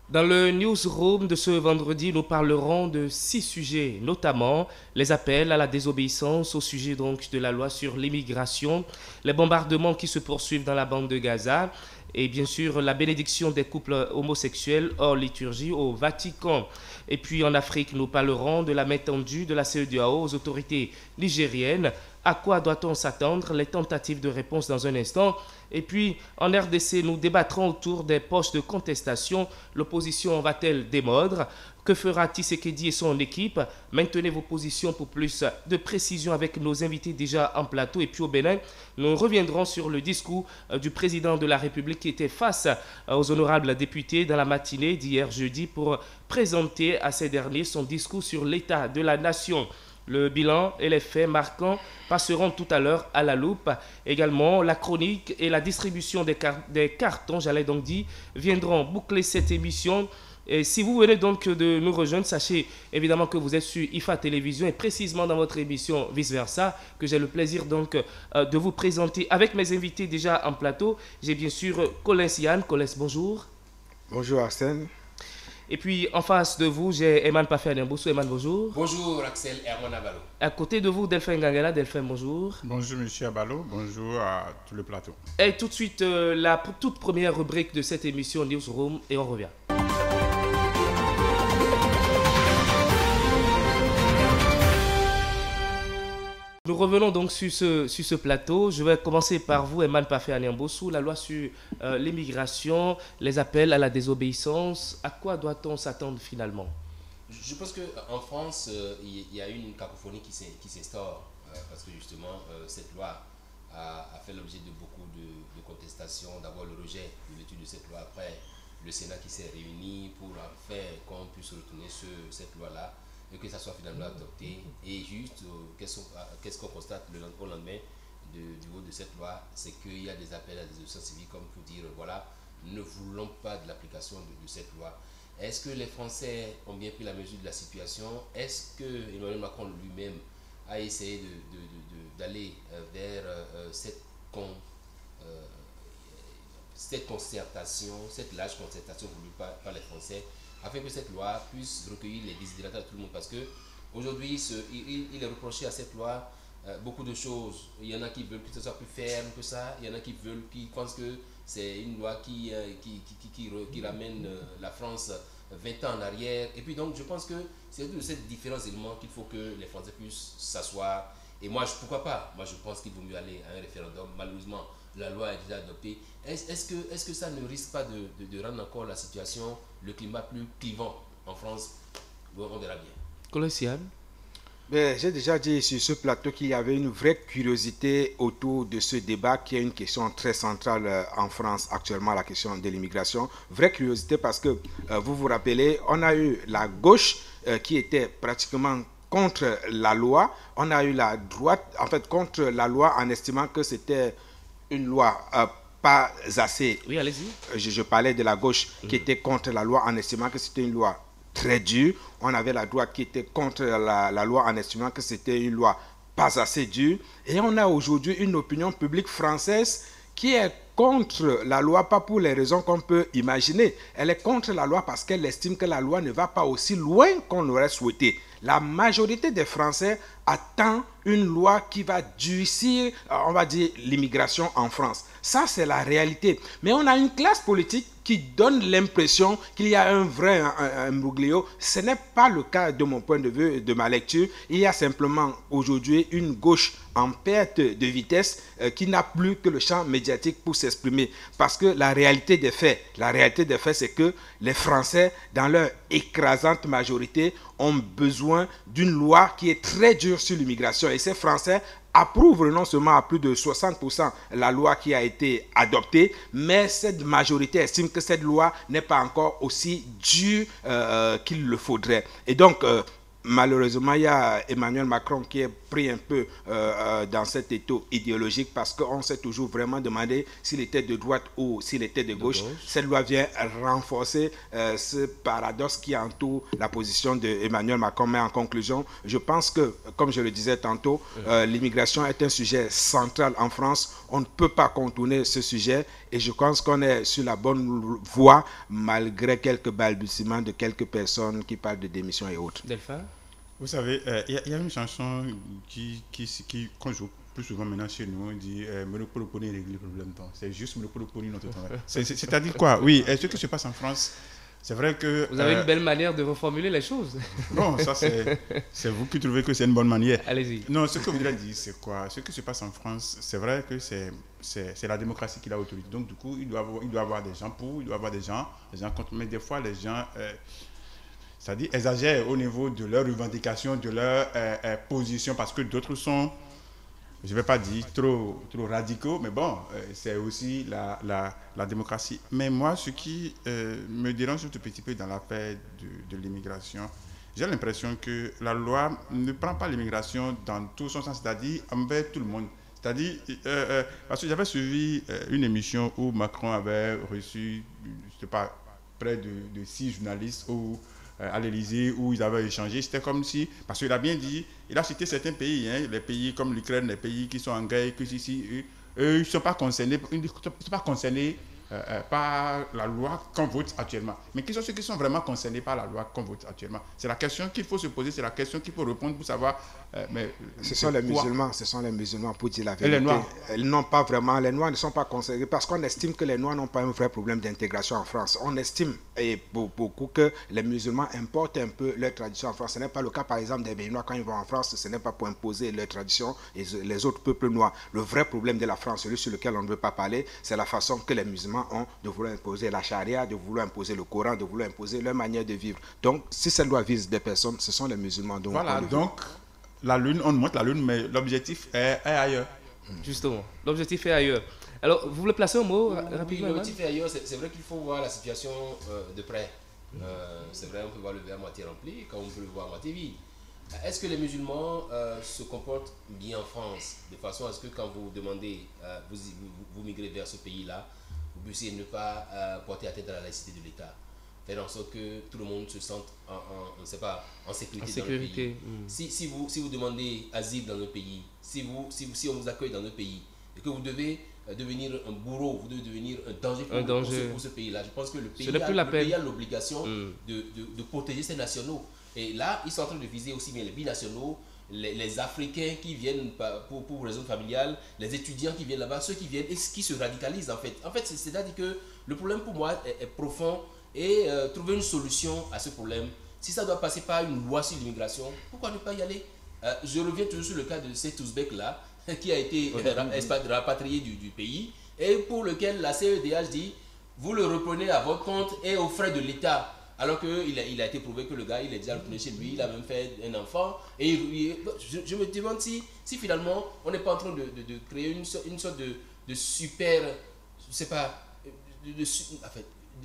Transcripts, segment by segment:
Dans le newsroom de ce vendredi, nous parlerons de 6 sujets, notamment les appels à la désobéissance au sujet donc de la loi sur l'immigration, les bombardements qui se poursuivent dans la bande de Gaza et bien sûr la bénédiction des couples homosexuels hors liturgie au Vatican. Et puis en Afrique, nous parlerons de la main tendue de la CEDEAO aux autorités nigériennes. À quoi doit-on s'attendre? Les tentatives de réponse dans un instant. Et puis, en RDC, nous débattrons autour des postes de contestation. L'opposition va-t-elle démordre? Que fera Tshisekedi et son équipe? Maintenez vos positions pour plus de précision avec nos invités déjà en plateau. Et puis au Bénin, nous reviendrons sur le discours du président de la République qui était face aux honorables députés dans la matinée d'hier jeudi pour présenter à ces derniers son discours sur l'état de la nation. Le bilan et les faits marquants passeront tout à l'heure à la loupe. Également, la chronique et la distribution des cartons, j'allais donc dire, viendront boucler cette émission. Et si vous venez donc de nous rejoindre, sachez évidemment que vous êtes sur IFA Télévision et précisément dans votre émission Vice Versa, que j'ai le plaisir donc de vous présenter avec mes invités déjà en plateau. J'ai bien sûr Colin Sian. Colin, bonjour. Bonjour Arsène. Et puis en face de vous, j'ai Eman Pafé Ademboussou. Eman, bonjour. Bonjour Axel Herman Abalo. À côté de vous, Delphin Gangala. Delphin, bonjour. Bonjour Monsieur Abalo, bonjour à tout le plateau. Et tout de suite, la toute première rubrique de cette émission Newsroom et on revient. Nous revenons donc sur ce plateau. Je vais commencer par vous, Eman Pafé Ademboussou. La loi sur l'immigration, les appels à la désobéissance. À quoi doit-on s'attendre finalement? Je pense qu'en France, il y a une cacophonie qui s'instaure parce que justement, cette loi a fait l'objet de beaucoup de contestations. D'abord, le rejet de l'étude de cette loi. Après, le Sénat qui s'est réuni pour faire qu'on puisse retourner sur cette loi-là et que ça soit finalement adopté. Et juste, qu'est-ce qu'on constate au lendemain du vote de cette loi? C'est qu'il y a des appels à des désobéissance civique comme pour dire, voilà, ne voulons pas de l'application de cette loi. Est-ce que les Français ont bien pris la mesure de la situation? Est-ce que Emmanuel Macron lui-même a essayé d'aller vers cette concertation, cette large concertation voulue par les Français, afin que cette loi puisse recueillir les desiderata de tout le monde? Parce qu'aujourd'hui, il est reproché à cette loi beaucoup de choses. Il y en a qui veulent que ce soit plus ferme que ça, il y en a qui pensent que c'est une loi qui ramène la France 20 ans en arrière. Et puis donc, je pense que c'est de ces différents éléments qu'il faut que les Français puissent s'asseoir. Et moi, pourquoi pas? Moi, je pense qu'il vaut mieux aller à un référendum. Malheureusement, la loi est déjà adoptée. Est-ce que ça ne risque pas de rendre encore la situation, le climat plus clivant en France? On verra bien. Colossial. J'ai déjà dit sur ce plateau qu'il y avait une vraie curiosité autour de ce débat qui est une question très centrale en France actuellement, la question de l'immigration. Vraie curiosité parce que vous vous rappelez, on a eu la gauche qui était pratiquement contre la loi. On a eu la droite, en fait, contre la loi en estimant que c'était une loi pas assez... Oui, allez-y. Je parlais de la gauche qui était contre la loi en estimant que c'était une loi très dure. On avait la droite qui était contre la loi en estimant que c'était une loi pas assez dure. Et on a aujourd'hui une opinion publique française qui est contre la loi, pas pour les raisons qu'on peut imaginer. Elle est contre la loi parce qu'elle estime que la loi ne va pas aussi loin qu'on aurait souhaité. La majorité des Français attend une loi qui va durcir, on va dire, l'immigration en France. Ça, c'est la réalité. Mais on a une classe politique qui donne l'impression qu'il y a un vrai imbroglio. Ce n'est pas le cas de mon point de vue, de ma lecture. Il y a simplement aujourd'hui une gauche en perte de vitesse qui n'a plus que le champ médiatique pour s'exprimer. Parce que la réalité des faits, c'est que les Français, dans leur écrasante majorité, ont besoin d'une loi qui est très dure sur l'immigration. Et ces Français approuvent non seulement à plus de 60% la loi qui a été adoptée, mais cette majorité estime que cette loi n'est pas encore aussi dure qu'il le faudrait. Et donc, malheureusement, il y a Emmanuel Macron qui est pris un peu dans cet étau idéologique parce qu'on s'est toujours vraiment demandé s'il était de droite ou s'il était de gauche. Cette loi vient renforcer ce paradoxe qui entoure la position d'Emmanuel Macron. Mais en conclusion, je pense que, comme je le disais tantôt, l'immigration est un sujet central en France. On ne peut pas contourner ce sujet Et je pense qu'on est sur la bonne voie, malgré quelques balbutiements de quelques personnes qui parlent de démission et autres. Delphin? Vous savez, il y a une chanson qu'on joue plus souvent maintenant chez nous, on dit Monopole régler le problème temps. C'est juste Monopole notre temps. C'est-à-dire quoi? Oui, ce qui se passe en France, c'est vrai que... Vous avez une belle manière de reformuler les choses. Bon, ça c'est vous qui trouvez que c'est une bonne manière. Allez-y. Non, ce que je voudrais dire, c'est quoi? Ce qui se passe en France, c'est vrai que c'est la démocratie qui a l'autorité. Donc du coup, il doit avoir des gens pour, il doit avoir des gens contre. Mais des fois, les gens... c'est-à-dire exagèrent au niveau de leurs revendications, de leur position, parce que d'autres sont, je ne vais pas dire trop radicaux, mais bon, c'est aussi la démocratie. Mais moi, ce qui me dérange un tout petit peu dans l'affaire de l'immigration, j'ai l'impression que la loi ne prend pas l'immigration dans tout son sens, c'est-à-dire envers tout le monde. C'est-à-dire, parce que j'avais suivi une émission où Macron avait reçu, je ne sais pas, près de 6 journalistes à l'Élysée où ils avaient échangé. C'était comme si, parce qu'il a bien dit, il a cité certains pays, hein, les pays comme l'Ukraine, les pays qui sont en guerre, que ici, eux, ils ne sont pas concernés, par la loi qu'on vote actuellement. Mais qui sont ceux qui sont vraiment concernés par la loi qu'on vote actuellement? C'est la question qu'il faut se poser, c'est la question qu'il faut répondre pour savoir. Mais ce sont les musulmans, pour dire la vérité. Et les Noirs? Non, pas vraiment. Les Noirs ne sont pas concernés parce qu'on estime que les Noirs n'ont pas un vrai problème d'intégration en France. On estime, et beaucoup, que les musulmans importent un peu leur tradition en France. Ce n'est pas le cas, par exemple, des Béninois quand ils vont en France. Ce n'est pas pour imposer leur tradition et les autres peuples noirs. Le vrai problème de la France, celui sur lequel on ne veut pas parler, c'est la façon que les musulmans ont de vouloir imposer la charia, de vouloir imposer le Coran, de vouloir imposer leur manière de vivre. Donc, si cette loi vise des personnes, ce sont les musulmans. Donc, voilà, donc la lune, on monte la lune, mais l'objectif est ailleurs. Justement, l'objectif est ailleurs. Alors, vous voulez placer un mot rapidement? Oui, l'objectif est ailleurs. C'est vrai qu'il faut voir la situation de près. C'est vrai, on peut voir le verre à moitié rempli, comme on peut le voir à moitié vide. Est-ce que les musulmans se comportent bien en France, de façon à ce que quand vous demandez, vous migrez vers ce pays-là, vous puissiez ne pas porter atteinte à la laïcité de l'État, faire en sorte que tout le monde se sente en sécurité dans le pays. Si vous demandez asile dans le pays, si on vous accueille dans le pays, et que vous devez devenir un bourreau, vous devez devenir un danger pour ce pays-là, je pense que le pays a l'obligation de protéger ses nationaux. Et là, ils sont en train de viser aussi bien les binationaux, les Africains qui viennent pour raison familiale, les étudiants qui viennent là-bas, ceux qui viennent et qui se radicalisent en fait. En fait, c'est-à-dire que le problème pour moi est profond et trouver une solution à ce problème, si ça doit passer par une loi sur l'immigration, pourquoi ne pas y aller? Je reviens toujours sur le cas de cet Ouzbek-là qui a été rapatrié du pays et pour lequel la CEDH dit vous le reprenez à votre compte et aux frais de l'État. Alors qu'il a été prouvé que le gars, il est déjà retourné chez lui, il a même fait un enfant. Et je me demande si finalement, on n'est pas en train de créer une sorte de super, je sais pas,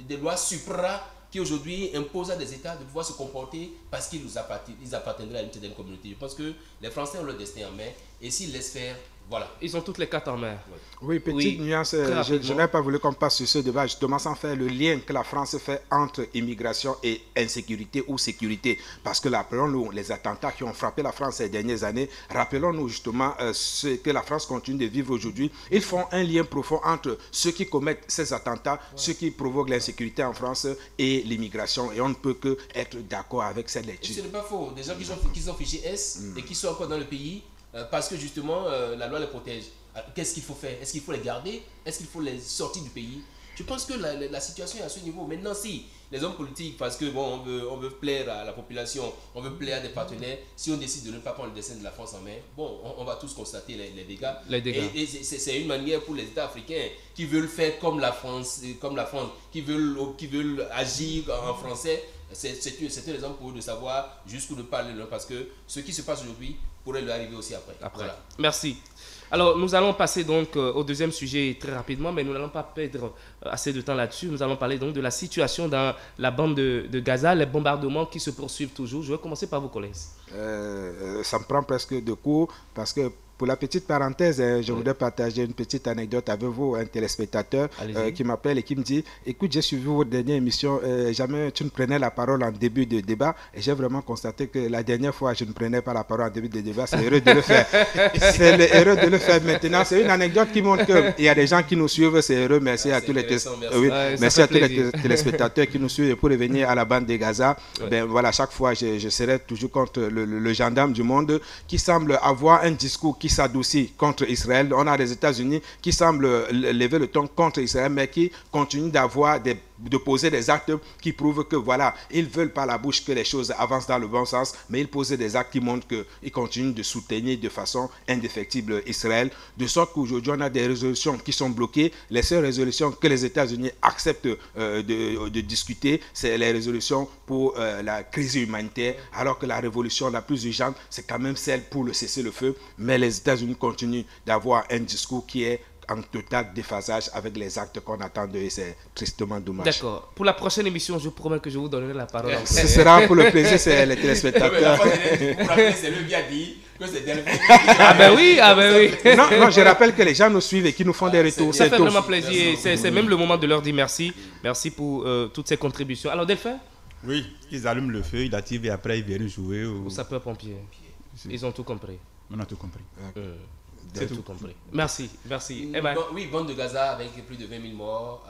des lois supra qui aujourd'hui imposent à des États de pouvoir se comporter parce qu'ils appartiendraient à une certaine communauté. Je pense que les Français ont leur destin en main et s'ils laissent faire, voilà. Ils ont toutes les cartes en main. Oui, petite nuance. Je n'ai pas voulu qu'on passe sur ce débat, justement sans faire le lien que la France fait entre immigration et insécurité ou sécurité. Parce que rappelons-nous les attentats qui ont frappé la France ces dernières années. Rappelons-nous justement ce que la France continue de vivre aujourd'hui. Ils font un lien profond entre ceux qui commettent ces attentats, ceux qui provoquent l'insécurité en France et l'immigration. Et on ne peut que être d'accord avec cette lecture. Et ce n'est pas faux. Des gens qui sont fichés S et qui sont encore dans le pays parce que justement la loi les protège. Qu'est-ce qu'il faut faire? Est-ce qu'il faut les garder? Est-ce qu'il faut les sortir du pays? Je pense que la situation est à ce niveau. Maintenant, si les hommes politiques, parce que bon, on veut plaire à la population, on veut plaire à des partenaires, si on décide de ne pas prendre le destin de la France en main, bon, on va tous constater les dégâts. Et c'est une manière pour les États africains qui veulent faire comme la France, qui veulent agir en français. C'est un exemple pour eux de savoir jusqu'où ne pas aller, parce que ce qui se passe aujourd'hui pourrait leur arriver aussi après. Voilà. Merci. Alors, nous allons passer donc au deuxième sujet très rapidement, mais nous n'allons pas perdre assez de temps là-dessus. Nous allons parler donc de la situation dans la bande de Gaza, les bombardements qui se poursuivent toujours. Je vais commencer par vous, collègues. Ça me prend presque de court parce que Pour la petite parenthèse, je voudrais partager une petite anecdote avec vous, un téléspectateur qui m'appelle et qui me dit, écoute, j'ai suivi votre dernière émission, jamais tu ne prenais la parole en début de débat, et j'ai vraiment constaté que la dernière fois, je ne prenais pas la parole en début de débat, c'est heureux de le faire. C'est heureux de le faire maintenant. C'est une anecdote qui montre qu'il y a des gens qui nous suivent, c'est heureux. Merci à tous les merci à tous les téléspectateurs qui nous suivent. Et pour revenir à la bande de Gaza, ben voilà, chaque fois, je serai toujours contre le gendarme du monde qui semble avoir un discours qui s'adoucit contre Israël. On a les États-Unis qui semblent lever le ton contre Israël, mais qui continuent de poser des actes qui prouvent que voilà, ils veulent par la bouche que les choses avancent dans le bon sens, mais ils posent des actes qui montrent qu'ils continuent de soutenir de façon indéfectible Israël, de sorte qu'aujourd'hui on a des résolutions qui sont bloquées. Les seules résolutions que les États-Unis acceptent de discuter, c'est les résolutions pour la crise humanitaire, alors que la révolution la plus urgente, c'est quand même celle pour le cessez-le-feu, mais les États-Unis continuent d'avoir un discours qui est en total déphasage avec les actes qu'on attend d'eux, et c'est tristement dommage. D'accord. Pour la prochaine émission, je promets que je vous donnerai la parole. Ce sera pour le plaisir, c'est les téléspectateurs. C'est le bien dit que c'est Delphine. Ah ben oui. Non, je rappelle que les gens nous suivent et qui nous font des retours. Ça fait vraiment plaisir. C'est même le moment de leur dire merci. Merci pour toutes ces contributions. Alors Delphin? Oui, ils allument le feu, ils l'activent et après ils viennent jouer. Aux sapeurs-pompiers. Ils ont tout compris. On a tout compris. C'est tout compris. Merci. Oui, bande de Gaza avec plus de 20 000 morts,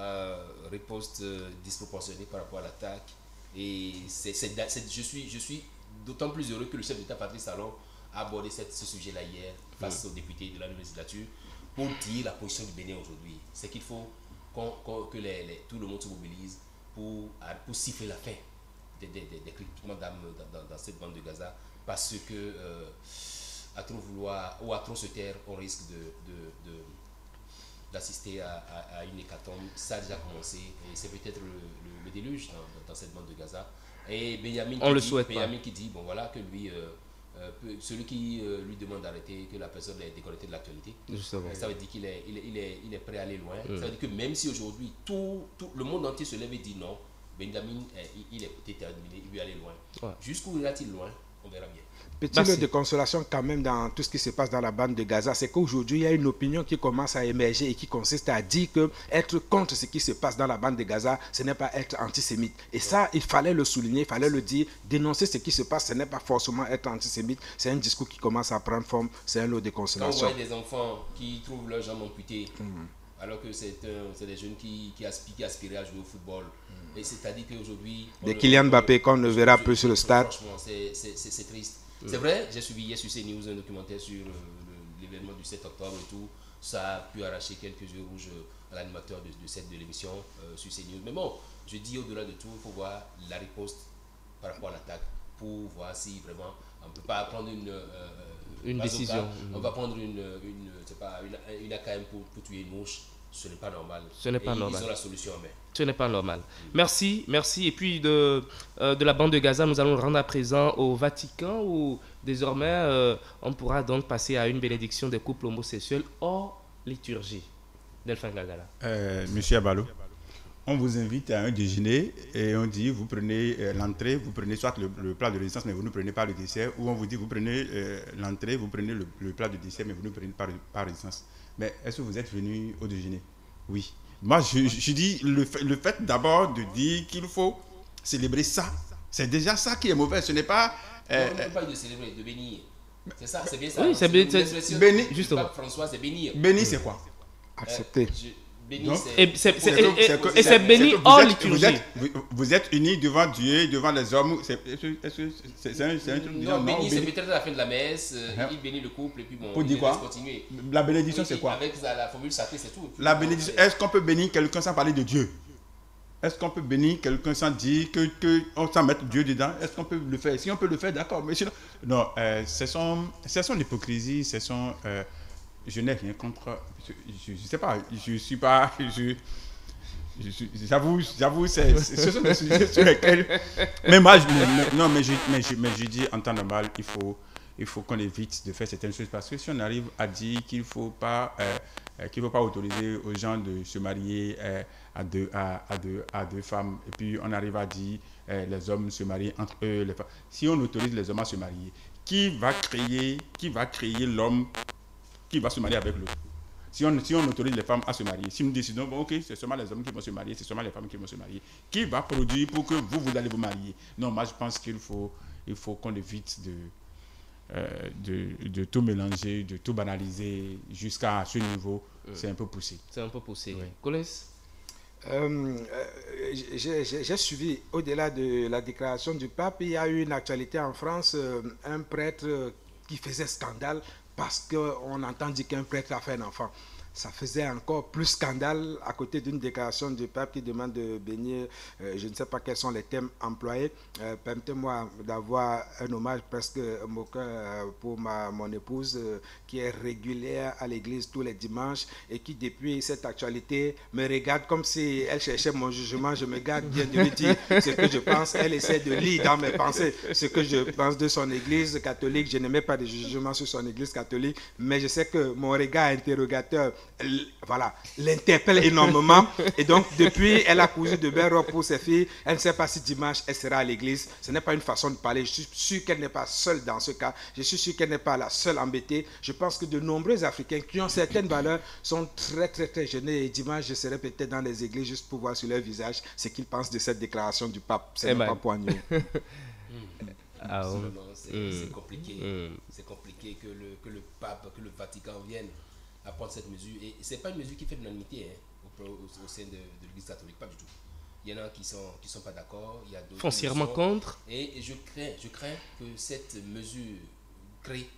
riposte disproportionnée par rapport à l'attaque. Et je suis d'autant plus heureux que le chef d'État Patrice Talon a abordé ce sujet-là hier face aux députés de la nouvelle législature pour dire la position du Bénin aujourd'hui. C'est qu'il faut que tout le monde se mobilise pour siffler la fin des cris d'âme dans cette bande de Gaza, parce que à trop vouloir ou à trop se taire, on risque d'assister à une hécatombe. Ça a déjà commencé et c'est peut-être le déluge dans cette bande de Gaza. Et Benjamin qui dit bon voilà que lui celui qui lui demande d'arrêter, que la personne est déconnectée de l'actualité. Ça veut dire qu'il est prêt à aller loin. Ça veut dire que même si aujourd'hui tout le monde entier se lève et dit non, Benjamin il est déterminé, il veut aller loin. Jusqu'où ira-t-il loin? On verra bien. Petit lot de consolation quand même dans tout ce qui se passe dans la bande de Gaza, c'est qu'aujourd'hui il y a une opinion qui commence à émerger et qui consiste à dire que être contre ce qui se passe dans la bande de Gaza, ce n'est pas être antisémite. Et ça, il fallait le souligner, il fallait le dire. Dénoncer ce qui se passe, ce n'est pas forcément être antisémite. C'est un discours qui commence à prendre forme. C'est un lot de consolation. Quand on voit des enfants qui trouvent leurs jambes amputées, alors que c'est des jeunes qui aspiraient à jouer au football. Et c'est-à-dire qu'aujourd'hui... Des Kylian Mbappé qu'on ne verra plus sur le stade. Franchement, c'est triste. C'est vrai, j'ai suivi hier sur CNews un documentaire sur l'événement du 7 octobre et tout. Ça a pu arracher quelques yeux rouges à l'animateur de l'émission sur CNews. Mais bon, je dis au-delà de tout, il faut voir la riposte par rapport à l'attaque pour voir si vraiment on ne peut pas prendre une décision. On va prendre une AKM pour tuer une mouche. Ce n'est pas normal. Ce n'est pas normal. Ils ont la solution en main. Ce n'est pas normal. Merci. Et puis de la bande de Gaza, nous allons rendre à présent au Vatican où désormais on pourra donc passer à une bénédiction des couples homosexuels hors liturgie. Delphin Gagala. Monsieur Abalo, on vous invite à un déjeuner et on dit vous prenez l'entrée, vous prenez soit le plat de résistance mais vous ne prenez pas le dessert, ou on vous dit vous prenez l'entrée, vous prenez le plat de dessert mais vous ne prenez pas résistance. Mais est-ce que vous êtes venu au déjeuner? Oui. Moi, je dis le fait d'abord de dire qu'il faut célébrer ça. C'est déjà ça qui est mauvais. Ce n'est pas... on ne peut pas de célébrer, de bénir. C'est ça, c'est bien ça. Oui, c'est bien. Bénir, justement. François, c'est bénir. Bénir, c'est quoi? Accepter. Et c'est béni hors liturgie. Vous êtes unis devant Dieu, devant les hommes. C'est un truc bizarre. Non, béni, c'est peut-être à la fin de la messe. Il bénit le couple et puis bon, pour dire quoi? Continuer. La bénédiction, c'est quoi? Avec la formule sacrée, c'est tout. La bénédiction, est-ce qu'on peut bénir quelqu'un sans parler de Dieu? Est-ce qu'on peut bénir quelqu'un sans dire qu'on s'en mette Dieu dedans? Est-ce qu'on peut le faire? Si on peut le faire, d'accord. Mais sinon, non, c'est son hypocrisie, c'est son... je n'ai rien contre... Je sais pas, je suis pas... J'avoue, ce sont des sujets sur lesquels... Mais moi, je dis en temps normal, il faut qu'on évite de faire certaines choses, parce que si on arrive à dire qu'il ne faut pas autoriser aux gens de se marier à deux femmes, et puis on arrive à dire les hommes se marient entre eux, les femmes. Si on autorise les hommes à se marier, qui va créer l'homme qui va se marier avec l'autre. Si on autorise les femmes à se marier, si nous décidons, bon, ok, c'est seulement les hommes qui vont se marier, c'est seulement les femmes qui vont se marier, qui va produire pour que vous allez vous marier? Non, moi je pense qu'il faut qu'on évite de tout mélanger, de tout banaliser jusqu'à ce niveau. C'est un peu poussé. C'est un peu poussé. Oui. Collins? J'ai suivi, au-delà de la déclaration du pape, il y a eu une actualité en France, un prêtre qui faisait scandale parce qu'on entend dire qu'un prêtre a fait un enfant. Ça faisait encore plus scandale à côté d'une déclaration du pape qui demande de baigner. Je ne sais pas quels sont les thèmes employés. Permettez-moi d'avoir un hommage presque moqueur pour mon épouse qui est régulière à l'église tous les dimanches et qui depuis cette actualité me regarde comme si elle cherchait mon jugement. Je me garde bien de lui dire ce que je pense. Elle essaie de lire dans mes pensées ce que je pense de son église catholique. Je n'aimais pas de jugement sur son église catholique, mais je sais que mon regard interrogateur voilà, l'interpelle énormément. Et donc, depuis, elle a cousu de belles robes pour ses filles. Elle ne sait pas si dimanche, elle sera à l'église. Ce n'est pas une façon de parler. Je suis sûr qu'elle n'est pas seule dans ce cas. Je suis sûr qu'elle n'est pas la seule embêtée. Je pense que de nombreux Africains qui ont certaines valeurs sont très, très, très gênés. Et dimanche, je serai peut-être dans les églises juste pour voir sur leur visage ce qu'ils pensent de cette déclaration du pape. Ce n'est pas poigneux. C'est compliqué. C'est compliqué que le pape, que le Vatican vienne à prendre cette mesure. Et ce n'est pas une mesure qui fait de l'unanimité au sein de l'Église catholique, pas du tout. Il y en a qui sont pas d'accord, il y a d'autres foncièrement contre. Et je crains que cette mesure crée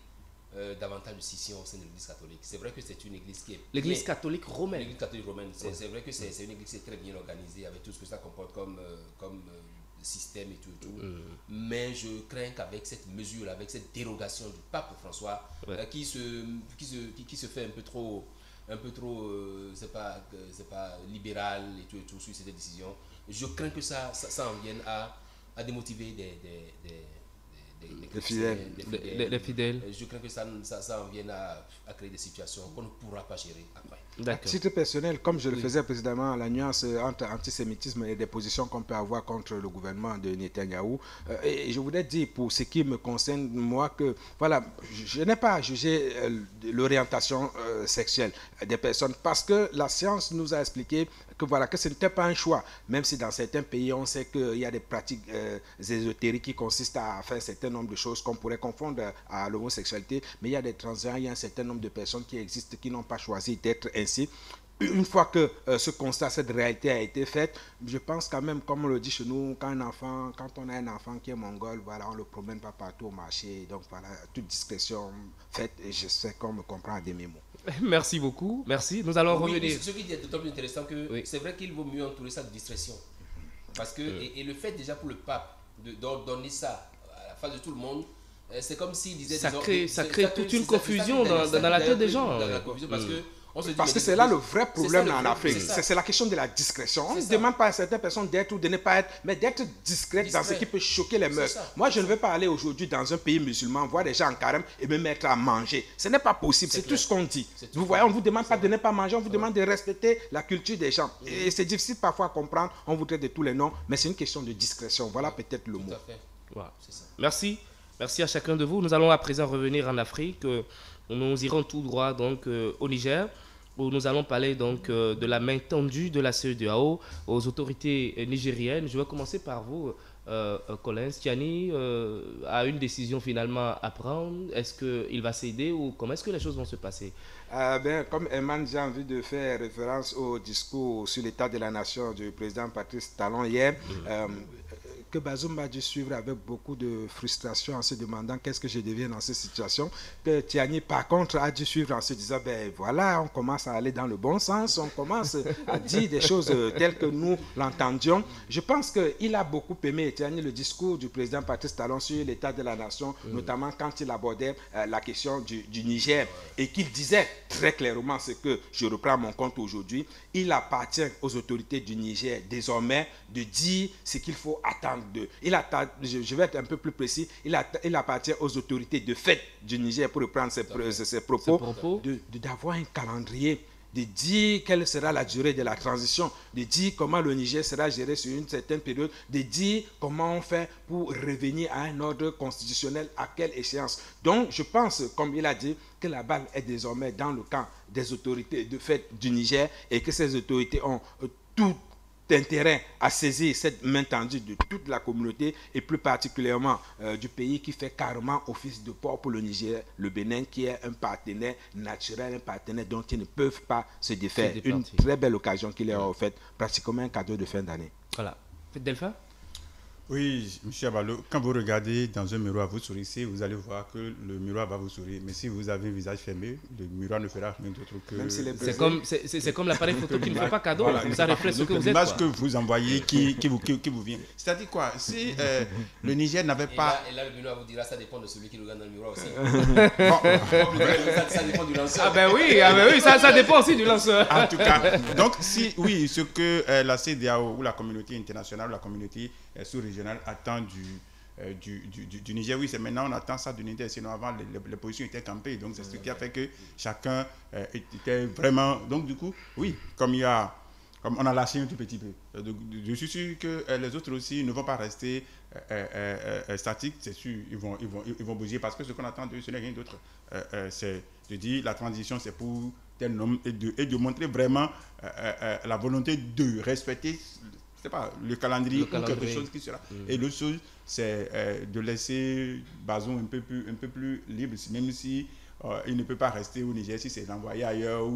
davantage de scission au sein de l'Église catholique. C'est vrai que c'est une église qui est... L'Église catholique romaine. L'Église catholique romaine, c'est vrai que c'est une église qui est très bien organisée avec tout ce que ça comporte comme système et tout. Mais je crains qu'avec cette mesure, avec cette dérogation du pape François, qui se fait un peu trop c'est pas libéral et tout sur cette décision, je crains que ça en vienne à démotiver des fidèles. Je crains que ça en vienne à créer des situations qu'on ne pourra pas gérer après. À titre personnel, comme je le faisais précédemment, la nuance entre antisémitisme et des positions qu'on peut avoir contre le gouvernement de Netanyahou, et je voudrais dire pour ce qui me concerne, moi, que voilà, je n'ai pas à juger l'orientation sexuelle des personnes parce que la science nous a expliqué que voilà, que ce n'était pas un choix, même si dans certains pays on sait qu'il y a des pratiques ésotériques qui consistent à faire un certain nombre de choses qu'on pourrait confondre à l'homosexualité, mais il y a des transgenres, il y a un certain nombre de personnes qui existent qui n'ont pas choisi d'être ainsi. Une fois que ce constat, cette réalité a été faite, je pense quand même, comme on le dit chez nous, quand on a un enfant qui est mongol, voilà, on ne le promène pas partout au marché. Donc voilà, toute discrétion faite, et je sais qu'on me comprend à demi-mots. Merci beaucoup. Merci. Nous allons revenir. Ce qui est d'autant plus intéressant que c'est vrai qu'il vaut mieux entourer ça de discrétion. Parce que, et le fait déjà pour le pape d'ordonner ça à la face de tout le monde, c'est comme s'il disait... Ça crée toute une confusion dans la tête des gens. Parce que c'est là le vrai problème en Afrique. C'est la question de la discrétion. On ne demande pas à certaines personnes d'être ou de ne pas être, mais d'être discrète dans ce qui peut choquer les mœurs. Moi, je ne veux pas aller aujourd'hui dans un pays musulman, voir des gens en carême et me mettre à manger. Ce n'est pas possible. C'est tout ce qu'on dit. Vous voyez, on ne vous demande pas de ne pas manger, on vous demande de respecter la culture des gens. Et c'est difficile parfois à comprendre. On voudrait de tous les noms, mais c'est une question de discrétion. Voilà peut-être le mot. Voilà. Merci. Merci à chacun de vous. Nous allons à présent revenir en Afrique. Nous irons tout droit donc au Niger, où nous allons parler donc de la main tendue de la CEDEAO aux autorités nigériennes. Je vais commencer par vous, Collins. Tiani a une décision finalement à prendre. Est-ce qu'il va céder ou comment est-ce que les choses vont se passer? Comme Eman, j'ai envie de faire référence au discours sur l'état de la nation du président Patrice Talon hier. Que Bazoum a dû suivre avec beaucoup de frustration en se demandant qu'est-ce que je deviens dans cette situation, que Tiani par contre a dû suivre en se disant voilà, on commence à aller dans le bon sens, on commence à dire des choses telles que nous l'entendions. Je pense qu'il a beaucoup aimé, Tiani, le discours du président Patrice Talon sur l'état de la nation, notamment quand il abordait la question du Niger et qu'il disait très clairement ce que je reprends à mon compte aujourd'hui, il appartient aux autorités du Niger désormais de dire ce qu'il faut attendre d'eux. Je vais être un peu plus précis, il appartient aux autorités de fait du Niger, pour reprendre ses propos, d'avoir un calendrier de dire quelle sera la durée de la transition, de dire comment le Niger sera géré sur une certaine période, de dire comment on fait pour revenir à un ordre constitutionnel, à quelle échéance. Donc, je pense, comme il a dit, que la balle est désormais dans le camp des autorités de fait du Niger et que ces autorités ont tout intérêt à saisir cette main tendue de toute la communauté et plus particulièrement du pays qui fait carrément office de port pour le Niger, le Bénin, qui est un partenaire naturel, un partenaire dont ils ne peuvent pas se défaire. Une très belle occasion qu'il leur a offerte, pratiquement un cadeau de fin d'année. Voilà. Delphin? Oui, M. Abalo, quand vous regardez dans un miroir, vous sourissez, vous allez voir que le miroir va vous sourire. Mais si vous avez un visage fermé, le miroir ne fera rien d'autre que... Même si c'est comme l'appareil photo qui ne fait pas cadeau. Voilà, ça reflète ce que vous êtes. L'image que vous envoyez qui vous vient. C'est-à-dire quoi? Si le Niger n'avait pas... Et là, le miroir vous dira, ça dépend de celui qui regarde dans le miroir aussi. Ça dépend du lanceur. Ah ben oui, ça dépend aussi du lanceur. En tout cas, donc si, oui, ce que la CEDEAO ou la communauté internationale, la communauté sous-régionale attend du Niger, oui, c'est maintenant on attend ça du Niger, sinon avant les positions étaient campées, donc c'est ce qui a fait que chacun était vraiment, donc du coup, oui, comme on a lâché un tout petit peu, je suis sûr que les autres aussi ne vont pas rester statiques, c'est sûr, ils vont bouger, parce que ce qu'on attend d'eux, ce n'est rien d'autre, c'est de dire la transition c'est pour tel homme et de montrer vraiment la volonté de respecter pas, le calendrier ou quelque chose qui sera. Et l'autre chose, c'est de laisser Bazoum un peu plus libre, même si il ne peut pas rester au Niger, si c'est l'envoyer ailleurs.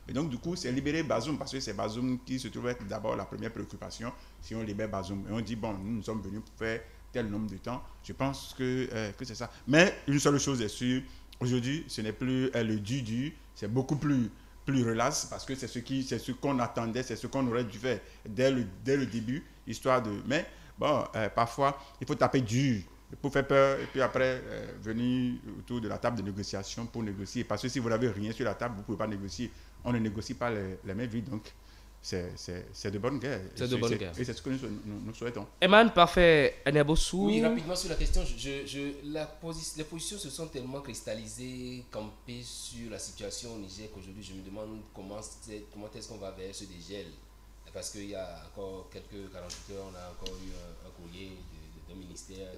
Mais donc, du coup, c'est libérer Bazoum, parce que c'est Bazoum qui se trouve être d'abord la première préoccupation. Si on libère Bazoum, et on dit, bon, nous sommes venus pour faire tel nombre de temps, je pense que c'est ça. Mais une seule chose est sûre, aujourd'hui, ce n'est plus le du, c'est beaucoup plus relax, parce que c'est ce qu'on attendait, c'est ce qu'on aurait dû faire dès le début, histoire de... Mais bon, parfois, il faut taper dur pour faire peur, et puis après, venir autour de la table de négociation pour négocier. Parce que si vous n'avez rien sur la table, vous ne pouvez pas négocier. On ne négocie pas les mains vides, donc c'est de bonne guerre. C'est de bonne guerre. Et c'est ce que nous souhaitons. Eman, parfait, Aniabossou. Oui, rapidement sur la question, les positions se sont tellement cristallisées, campées sur la situation au Niger qu'aujourd'hui je me demande comment est-ce qu'on va vers ce dégel. Parce qu'il y a encore quelques 48 heures, on a encore eu un courrier d'un ministère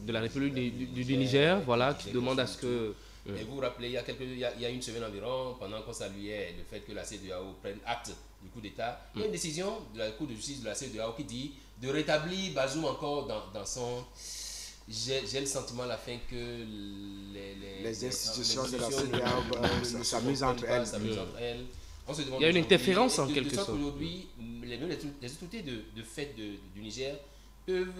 de la République du Niger, voilà, qui demande à ce que... Et vous vous rappelez, il y a une semaine environ, pendant qu'on saluait le fait que la CEDEAO prenne acte du coup d'État, il y a une décision de la Cour de justice de la CEDEAO qui dit de rétablir Bazoum encore dans son... J'ai le sentiment à la fin que les institutions de la CEDEAO s'amusent entre elles. Il y a une interférence en quelque sorte. Aujourd'hui, les autorités de fait du Niger peuvent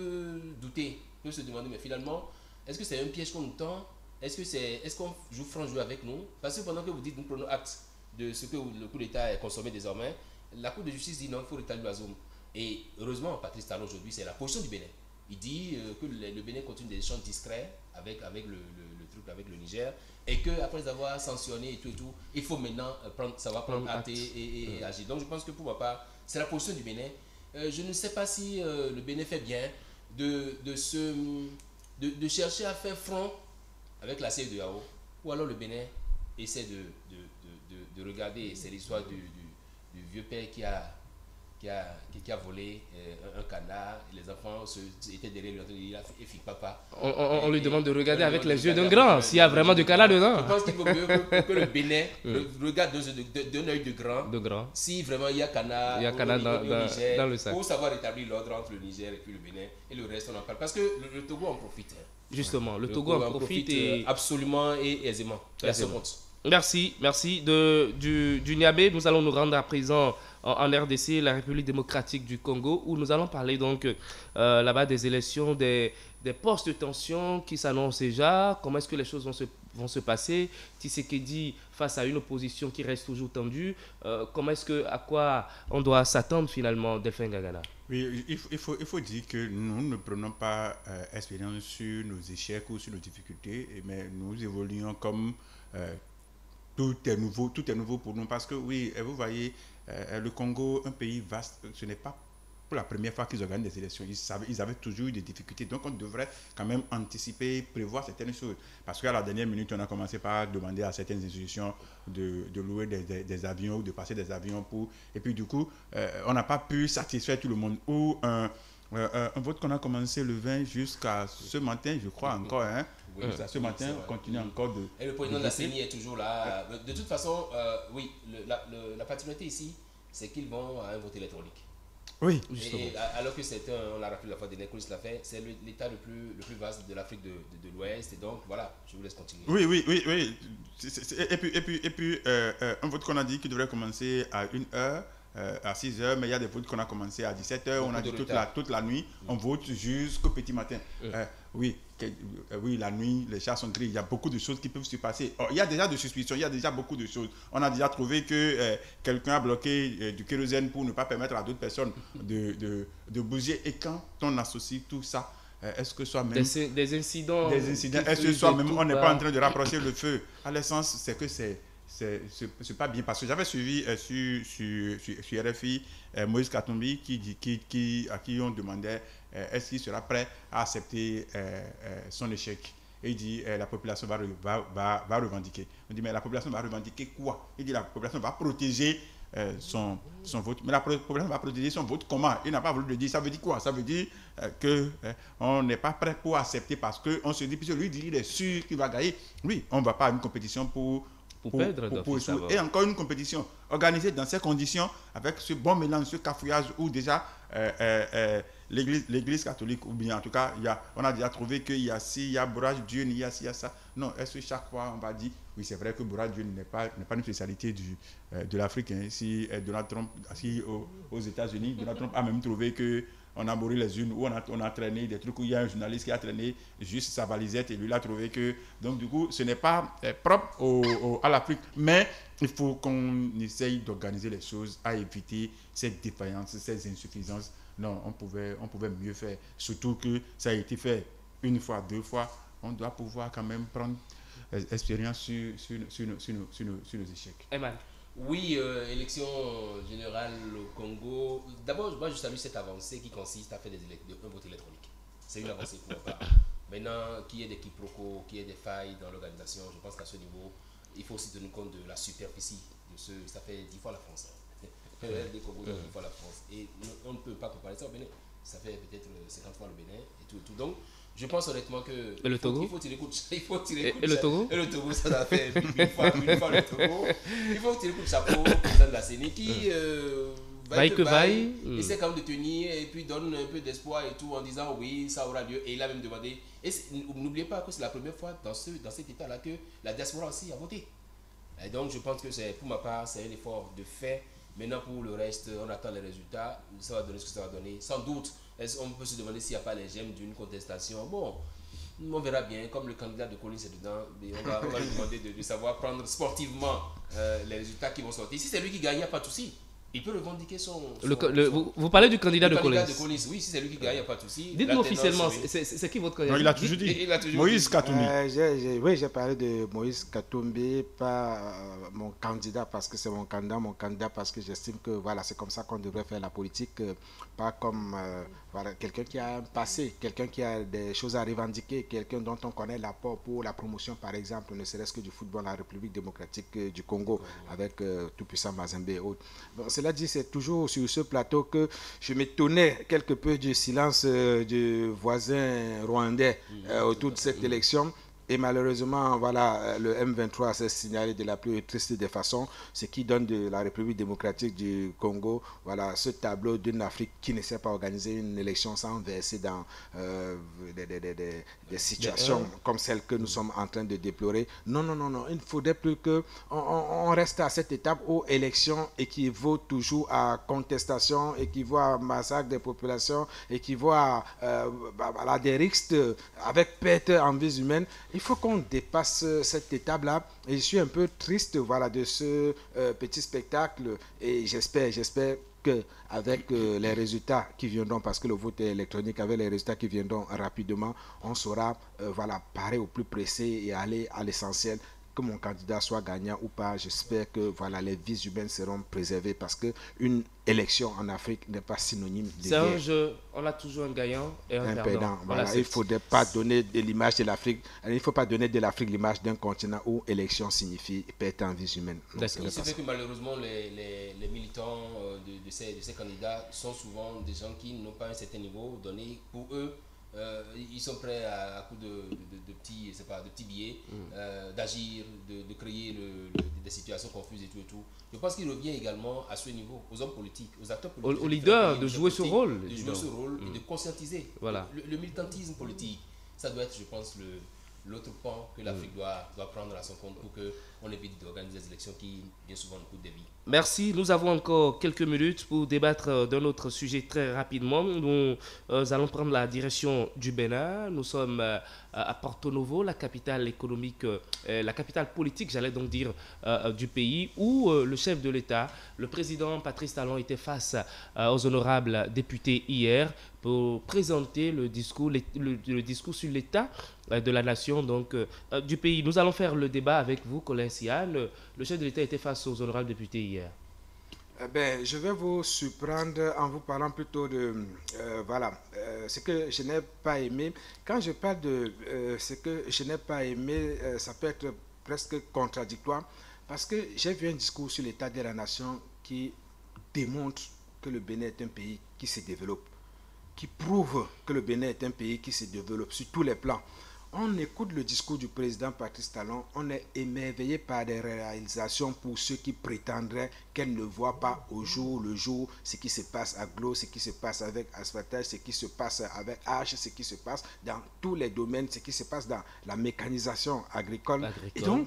douter, peuvent se demander, mais finalement, est-ce que c'est un piège qu'on nous tend? Est-ce qu'on joue franc jeu avec nous? Parce que pendant que vous dites nous prenons acte de ce que le coup d'État est consommé désormais, la Cour de justice dit non, il faut rétablir Bazoum. Et heureusement, Patrice Talon aujourd'hui, c'est la position du Bénin. Il dit que le Bénin continue des échanges discrets avec le truc, avec le Niger, et qu'après avoir sanctionné et tout, il faut maintenant prendre acte et agir. Donc je pense que pour ma part, c'est la position du Bénin. Je ne sais pas si le Bénin fait bien de chercher à faire front avec la CEDEAO, ou alors le Bénin essaie de regarder, c'est l'histoire du vieux père qui a volé un canard, et les enfants étaient derrière lui, il a fait papa. On lui demande de regarder avec les yeux d'un grand, s'il y a vraiment du canard dedans. Je pense qu'il vaut mieux que le Bénin regarde d'un œil de grand, si vraiment il y a canard dans le sac. Pour savoir rétablir l'ordre entre le Niger et puis le Bénin, et le reste on en parle. Parce que le Togo en profite. Justement, le Togo en profite absolument et aisément. Merci du Niamey. Nous allons nous rendre à présent en RDC, la République démocratique du Congo, où nous allons parler donc là-bas des élections, des postes de tension qui s'annoncent déjà. Comment est-ce que les choses vont se passer? Tshisekedi face à une opposition qui reste toujours tendue. À quoi on doit s'attendre finalement, Delphin Ngangala? Oui, il faut dire que nous ne prenons pas expérience sur nos échecs ou sur nos difficultés, mais nous évoluons comme tout est nouveau pour nous. Parce que oui, vous voyez, le Congo, un pays vaste, ce n'est pas pour la première fois qu'ils organisent des élections, ils avaient toujours eu des difficultés. Donc, on devrait quand même anticiper, prévoir certaines choses. Parce qu'à la dernière minute, on a commencé par demander à certaines institutions de louer des avions ou de passer des avions pour... Et puis, du coup, on n'a pas pu satisfaire tout le monde. Ou un vote qu'on a commencé le 20 jusqu'à ce matin, je crois encore. Hein. Oui, ce matin, on continue encore de... Et le président de la CENI est toujours là. De toute façon, oui, la particularité ici, c'est qu'ils vont à un vote électronique. Oui, justement. Alors que c'est on l'a rappelé la fois dernière, Chris l'a fait, c'est l'État le plus vaste de l'Afrique de l'Ouest. Et donc, voilà, je vous laisse continuer. Oui. Et puis un vote qu'on a dit qu'il devrait commencer à 1h, à 6h, mais il y a des votes qu'on a commencé à 17h, on a dit toute la nuit, on vote jusqu'au petit matin. Oui, la nuit, les chats sont gris, il y a beaucoup de choses qui peuvent se passer. Il y a déjà des suspicions, il y a déjà beaucoup de choses. On a déjà trouvé que quelqu'un a bloqué du kérosène pour ne pas permettre à d'autres personnes de bouger. Et quand on associe tout ça, est-ce que soi-même... Des incidents... Est-ce que soi-même, on n'est pas en train de rapprocher le feu? À l'essence, c'est que c'est pas bien, parce que j'avais suivi sur RFI Moïse Katumbi à qui on demandait est-ce qu'il sera prêt à accepter son échec. Et il dit la population va revendiquer. On dit mais la population va revendiquer quoi? Il dit la population va protéger son vote. Mais la population va protéger son vote comment? Il n'a pas voulu le dire. Ça veut dire quoi? Ça veut dire qu'on n'est pas prêt pour accepter, parce qu'on se dit, puisque lui dit il est sûr qu'il va gagner. Oui, on ne va pas à une compétition pour et encore une compétition organisée dans ces conditions, avec ce bon mélange, ce cafouillage où déjà l'église catholique, ou bien en tout cas on a déjà trouvé qu'il y a ci, il y a bourrage Dieu, il y a ci, il y a ça. Non, est-ce que chaque fois on va dire oui, c'est vrai que bourrage Dieu n'est pas une spécialité de l'Afrique. Hein. Si Donald Trump, aux États-Unis, Donald Trump a même trouvé que on a bourré les unes, où on a traîné des trucs où il y a un journaliste qui a traîné juste sa valisette et lui il a trouvé que... Donc du coup, ce n'est pas propre à l'Afrique, mais il faut qu'on essaye d'organiser les choses, à éviter cette défaillance, ces insuffisances. Non, on pouvait mieux faire, surtout que ça a été fait une fois, deux fois. On doit pouvoir quand même prendre expérience sur nos échecs. Eman. Oui, élection générale au Congo. D'abord, moi je salue cette avancée qui consiste à faire un vote électronique. C'est une avancée pour ma part. Maintenant, qu'il y ait des quiproquos, qu'il y ait des failles dans l'organisation, je pense qu'à ce niveau, il faut aussi tenir compte de la superficie de ce. Ça fait 10 fois la France. Les Congos, 10 fois la France. Et on ne peut pas comparer ça au Bénin. Ça fait peut-être 50 fois le Bénin et tout. Donc, je pense honnêtement que le Togo? Il faut tirer coup de Et le Togo? Et le Togo, ça a fait une fois le Togo. Il faut tirer coup de chapeau au président de la CENI qui vaille que vaille, essaie quand même de tenir et puis donne un peu d'espoir et tout en disant oui, ça aura lieu. Et il a même demandé. Et n'oubliez pas que c'est la première fois dans cet état-là que la diaspora aussi a voté. Et donc je pense que pour ma part, c'est un effort de fait. Maintenant, pour le reste, on attend les résultats. Ça va donner ce que ça va donner. Sans doute, on peut se demander s'il n'y a pas les gemmes d'une contestation. Bon, on verra bien. Comme le candidat de Collins est dedans, on va lui demander de savoir prendre sportivement les résultats qui vont sortir. Si c'est lui qui gagne, il n'y a pas de souci. Il peut revendiquer vous parlez du candidat de Collins? Oui, si c'est lui qui gagne, il n'y a pas de souci. Dites-nous officiellement, c'est qui votre candidat? Non, il a toujours dit. Moïse Katumbi. Oui, j'ai parlé de Moïse Katumbi, pas mon candidat parce que c'est mon candidat parce que j'estime que voilà, c'est comme ça qu'on devrait faire la politique, pas comme voilà, quelqu'un qui a un passé, quelqu'un qui a des choses à revendiquer, quelqu'un dont on connaît l'apport pour la promotion, par exemple, ne serait-ce que du football en République démocratique du Congo, avec tout puissant Mazembe et autres. Bon, cela dit, c'est toujours sur ce plateau que je m'étonnais quelque peu du silence du voisin rwandais autour de cette élection. Et malheureusement, voilà, le M23 s'est signalé de la plus triste des façons, ce qui donne de la République démocratique du Congo, voilà, ce tableau d'une Afrique qui ne sait pas organiser une élection sans verser dans des situations comme celle que nous sommes en train de déplorer. Non, il ne faudrait plus qu'on reste à cette étape où élection équivaut toujours à contestation, équivaut à massacre des populations, équivaut à des risques avec perte en vies humaines. Il faut qu'on dépasse cette étape-là et je suis un peu triste voilà, de ce petit spectacle et j'espère qu'avec les résultats qui viendront, parce que le vote est électronique, avec les résultats qui viendront rapidement, on saura voilà, parer au plus pressé et aller à l'essentiel. que mon candidat soit gagnant ou pas, j'espère que voilà, les vies humaines seront préservées parce qu'une élection en Afrique n'est pas synonyme de C'est un guerre. jeu, on a toujours un gagnant et un perdant. Voilà. Il ne faudrait pas donner de l'image de l'Afrique. Il ne faut pas donner de l'Afrique l'image d'un continent où élection signifie perte en vies humaines. Il se fait que malheureusement les militants de ces candidats sont souvent des gens qui n'ont pas un certain niveau donné. Pour eux, ils sont prêts à coup de petits billets d'agir, de créer des situations confuses et tout. Je pense qu'il revient également à ce niveau, aux hommes politiques, aux acteurs politiques, aux leaders, de jouer ce rôle. De jouer ce rôle et de conscientiser. Voilà. Le militantisme politique, ça doit être, je pense, l'autre pan que l'Afrique doit prendre à son compte pour qu'on évite d'organiser des élections qui, bien souvent, nous coûtent des vies. Merci. Nous avons encore quelques minutes pour débattre d'un autre sujet très rapidement. Nous allons prendre la direction du Bénin. Nous sommes à Porto Novo, la capitale économique, la capitale politique, j'allais donc dire, du pays, où le chef de l'État, le président Patrice Talon, était face aux honorables députés hier pour présenter le discours sur l'état de la nation, donc du pays. Nous allons faire le débat avec vous, Colin Sian. Le chef de l'État était face aux honorables députés hier. Je vais vous surprendre en vous parlant plutôt de ce que je n'ai pas aimé. Quand je parle de ce que je n'ai pas aimé, ça peut être presque contradictoire parce que j'ai vu un discours sur l'état de la nation qui démontre que le Bénin est un pays qui se développe, qui prouve que le Bénin est un pays qui se développe sur tous les plans. On écoute le discours du président Patrice Talon, on est émerveillé par des réalisations pour ceux qui prétendraient qu'elle ne voit pas au jour le jour ce qui se passe à Glo, ce qui se passe avec Asphatage, ce qui se passe avec H, ce qui se passe dans tous les domaines, ce qui se passe dans la mécanisation agricole. Et donc,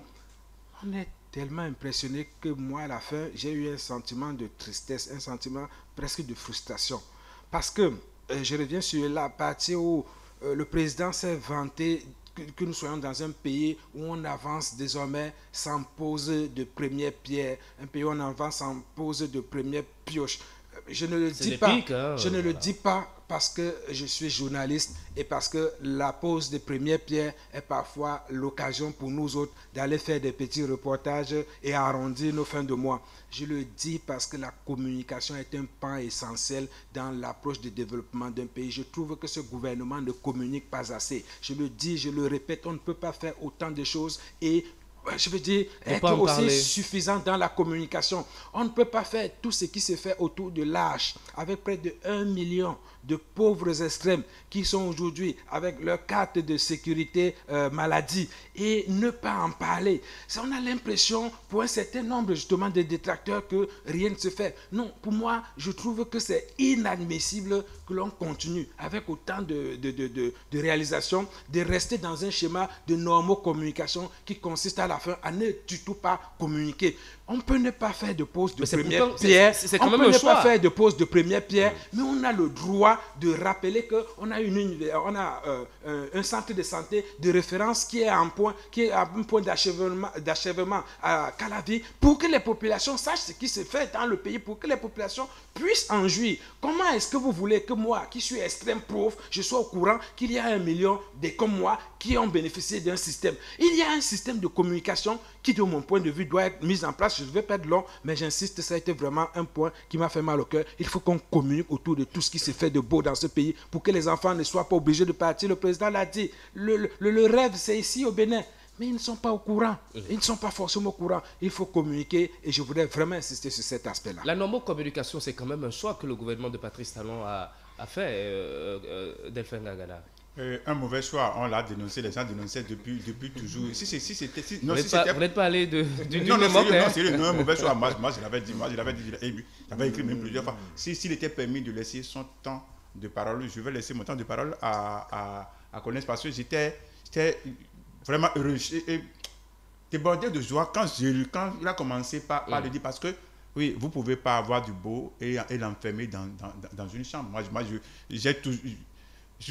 on est tellement impressionné que moi, à la fin, j'ai eu un sentiment de tristesse, un sentiment presque de frustration. Parce que, je reviens sur la partie où le président s'est vanté que nous soyons dans un pays où on avance désormais sans pose de première pierre, un pays où on avance sans pose de première pioche. Je ne le dis pas, le dis pas parce que je suis journaliste et parce que la pose de première pierre est parfois l'occasion pour nous autres d'aller faire des petits reportages et arrondir nos fins de mois. Je le dis parce que la communication est un pan essentiel dans l'approche de développement d'un pays. Je trouve que ce gouvernement ne communique pas assez. Je le dis, je le répète, on ne peut pas faire autant de choses et je veux dire, être aussi suffisant dans la communication. On ne peut pas faire tout ce qui se fait autour de l'âge, avec près de 1 million de pauvres extrêmes qui sont aujourd'hui avec leur carte de sécurité maladie et ne pas en parler. On a l'impression, pour un certain nombre justement de détracteurs, que rien ne se fait. Non, pour moi, je trouve que c'est inadmissible que l'on continue avec autant de réalisations, de rester dans un schéma de normaux-communication qui consiste à la fin à ne du tout pas communiquer. On peut ne pas faire de pause de première pierre, on peut ne pas faire de pause de première pierre, mais on a le droit de rappeler qu'on a un centre de santé de référence qui est à un point d'achèvement à Calavi pour que les populations sachent ce qui se fait dans le pays, pour que les populations puissent en jouir. Comment est-ce que vous voulez que moi, qui suis extrême pauvre, je sois au courant qu'il y a 1 million de comme moi qui ont bénéficié d'un système? Il y a un système de communication qui, de mon point de vue, doit être mis en place. Je ne vais pas être long, mais j'insiste, ça a été vraiment un point qui m'a fait mal au cœur. Il faut qu'on communique autour de tout ce qui se fait de beau dans ce pays pour que les enfants ne soient pas obligés de partir. Le président l'a dit, le rêve, c'est ici au Bénin. Mais ils ne sont pas au courant. Ils ne sont pas forcément au courant. Il faut communiquer et je voudrais vraiment insister sur cet aspect-là. La normocommunication, c'est quand même un choix que le gouvernement de Patrice Talon a fait, Delphin Gagana. Un mauvais choix, on l'a dénoncé, les gens dénonçaient depuis toujours. Vous n'êtes pas allé du non, sérieux, un mauvais choix. Moi, je l'avais dit, j'avais écrit même plusieurs fois. S'il était permis de laisser son temps de parole, je vais laisser mon temps de parole à connaître parce que j'étais vraiment heureux et débordé de joie quand il a commencé par le dire parce que oui, vous ne pouvez pas avoir du beau et l'enfermer dans une chambre. Moi j'ai toujours...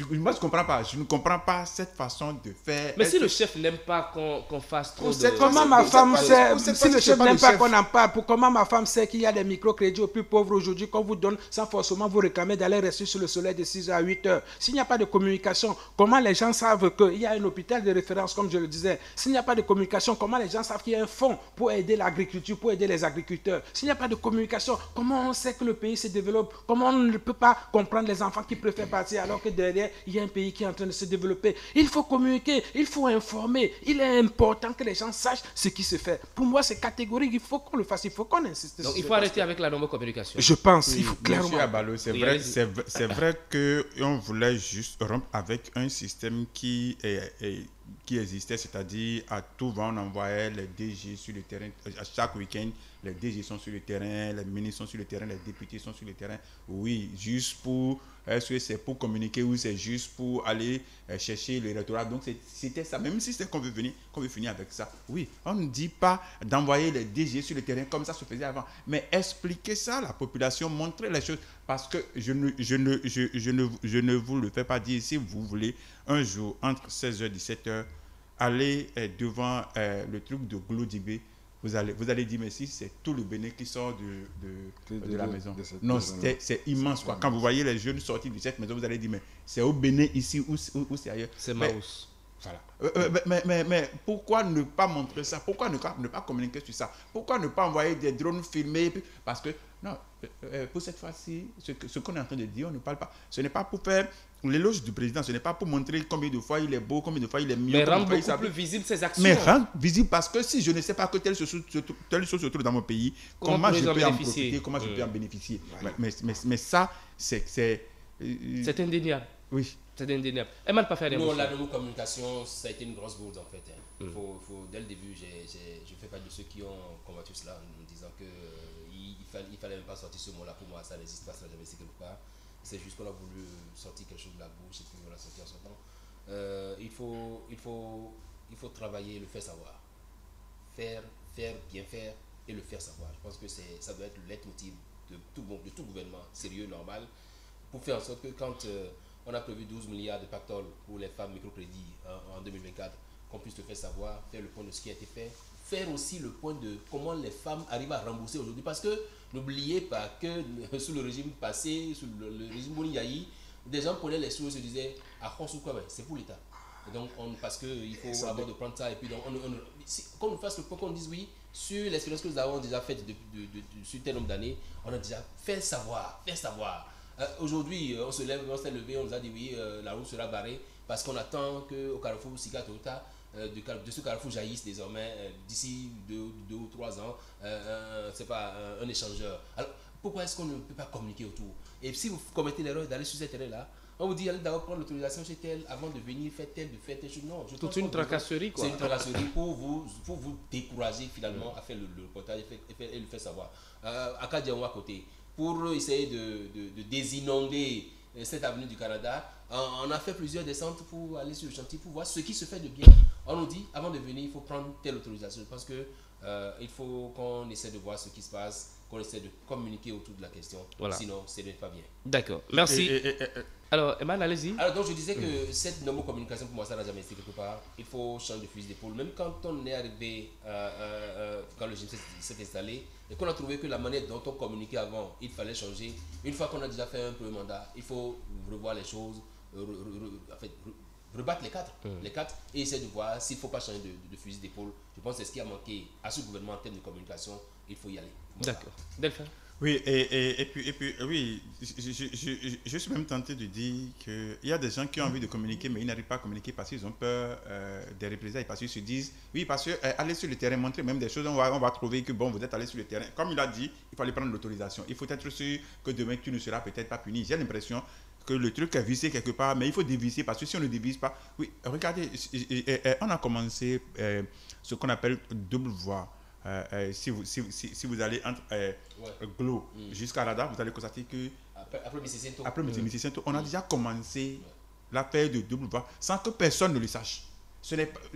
Moi, je comprends pas. Je ne comprends pas cette façon de faire. Mais si le chef n'aime pas qu'on fasse trop de... Comment ma femme sait, c'est si pas le chef le n'aime pas chef. qu'on en parle, comment ma femme sait qu'il y a des microcrédits aux plus pauvres aujourd'hui qu'on vous donne sans forcément vous réclamer d'aller rester sur le soleil de 6 à 8 heures? S'il n'y a pas de communication, comment les gens savent qu'il y a un hôpital de référence, comme je le disais? S'il n'y a pas de communication, comment les gens savent qu'il y a un fonds pour aider l'agriculture, pour aider les agriculteurs? S'il n'y a pas de communication, comment on sait que le pays se développe? Comment on ne peut pas comprendre les enfants qui préfèrent partir alors que derrière, il y a un pays qui est en train de se développer? Il faut communiquer, il faut informer. Il est important que les gens sachent ce qui se fait. Pour moi, c'est catégorique. Il faut qu'on le fasse, il faut qu'on insiste. Donc sur il ce faut arrêter poste. avec la non-communication. Je pense, Oui, il faut clairement. Monsieur Abalo, c'est Oui, vrai, allez-y. c'est vrai qu'on voulait juste rompre avec un système qui existait, c'est-à-dire à tout vent, on envoyait les DG sur le terrain. À chaque week-end, les DG sont sur le terrain, les ministres sont sur le terrain, les députés sont sur le terrain. Oui, juste pour... Est-ce que c'est pour communiquer ou c'est juste pour aller chercher le rectorat? Donc c'était ça. Même si c'est qu'on veut finir avec ça. Oui, on ne dit pas d'envoyer les DG sur le terrain comme ça se faisait avant. Mais expliquer ça à la population, montrer les choses. Parce que je ne vous le fais pas dire. Si vous voulez, un jour, entre 16h et 17h, aller devant le truc de Glodibé, vous allez dire, mais si c'est tout le Bénin qui sort de la maison. Non, c'est immense. Quoi. Quand vous voyez les jeunes sortir de cette maison, vous allez dire, mais c'est au Bénin ici ou c'est ailleurs. C'est Mais- Maus. Voilà. Mais pourquoi ne pas montrer ça? Pourquoi ne pas communiquer sur ça? Pourquoi ne pas envoyer des drones filmés? Parce que, non, pour cette fois-ci, ce qu'on est en train de dire, on ne parle pas. Ce n'est pas pour faire l'éloge du président, ce n'est pas pour montrer combien de fois il est beau, combien de fois il est mieux. Mais combien rendre de fois il beaucoup s'habille. plus visible ses actions. Mais rendre visible, parce que si je ne sais pas que telle chose se trouve dans mon pays, comment je pourrais-je peux en en bénéficier? profiter, comment je peux en bénéficier? Mais ça, c'est... C'est indéniable. Oui. C'est indéniable. Emma ne pas faire des Non, motions. la non-communication, ça a été une grosse bourde en fait. Dès le début, je fais partie de ceux qui ont combattu cela en disant que il fallait même pas sortir ce mot-là. Pour moi, ça n'existe pas, ça n'a jamais existé quelque part. C'est juste qu'on a voulu sortir quelque chose de la bouche et puis on l'a sorti en sortant. Il faut travailler le faire savoir. Faire, bien faire et le faire savoir. Je pense que ça doit être le leitmotiv de tout gouvernement sérieux, normal, pour faire en sorte que quand on a prévu 12 milliards de pactole pour les femmes microcrédits en 2024, qu'on puisse le faire savoir, faire le point de ce qui a été fait, faire aussi le point de comment les femmes arrivent à rembourser aujourd'hui. Parce que n'oubliez pas que sous le régime passé, sous le régime Boniaï, des gens prenaient les sous et se disaient « Ah, c'est pour l'État ». Et donc, parce qu'il faut avoir de prendre ça, et puis donc, qu'on nous fasse le point, qu'on dise oui, sur l'expérience que nous avons déjà faite sur tel nombre d'années, on a déjà fait savoir. Aujourd'hui, on s'est levé, on nous a dit oui, la route sera barrée, parce qu'on attend qu'au carrefour Sika Toyota, de ce carrefour jaillisse désormais, d'ici 2 ou 3 ans, c'est pas un échangeur. Alors, pourquoi est-ce qu'on ne peut pas communiquer autour? Et si vous commettez l'erreur d'aller sur cet terrain-là, on vous dit allez d'abord prendre l'autorisation chez tel avant de venir faire telle chose. Non, je Toute pense une qu'on tracasserie, quoi. C'est une tracasserie pour vous décourager finalement à faire le reportage et le faire savoir. À Kadiaou à côté, pour essayer de désinonder cette avenue du Canada, on a fait plusieurs descentes pour aller sur le chantier pour voir ce qui se fait de bien. On nous dit avant de venir, il faut prendre telle autorisation. Je pense que il faut qu'on essaie de voir ce qui se passe, qu'on essaie de communiquer autour de la question. Voilà. Sinon, ce n'est pas bien. D'accord. Merci. Alors, Emma, allez-y. Alors, donc, je disais que cette communication, pour moi, ça n'a jamais été quelque part. Il faut changer de fusil d'épaule. Même quand on est arrivé, quand le régime s'est installé, et qu'on a trouvé que la manière dont on communiquait avant, il fallait changer. Une fois qu'on a déjà fait un premier mandat, il faut revoir les choses, rebattre les quatre et essayer de voir s'il ne faut pas changer de fusil d'épaule. Je pense que c'est ce qui a manqué à ce gouvernement en termes de communication. Il faut y aller. Voilà. D'accord. Delphin. Oui, et puis, oui, je suis même tenté de dire qu'il y a des gens qui ont envie de communiquer, mais ils n'arrivent pas à communiquer parce qu'ils ont peur des représailles, parce qu'ils se disent, oui, parce que aller sur le terrain, montrer même des choses, on va trouver que, bon, vous êtes allé sur le terrain. Comme il a dit, il fallait prendre l'autorisation. Il faut être sûr que demain, tu ne seras peut-être pas puni. J'ai l'impression que le truc est vissé quelque part, mais il faut dévisser, parce que si on ne dévisse pas... Oui, regardez, on a commencé ce qu'on appelle double voie. Si vous allez entre Glo jusqu'à Rada, vous allez constater que après Mississento, on a déjà commencé l'affaire de double voie sans que personne ne le sache.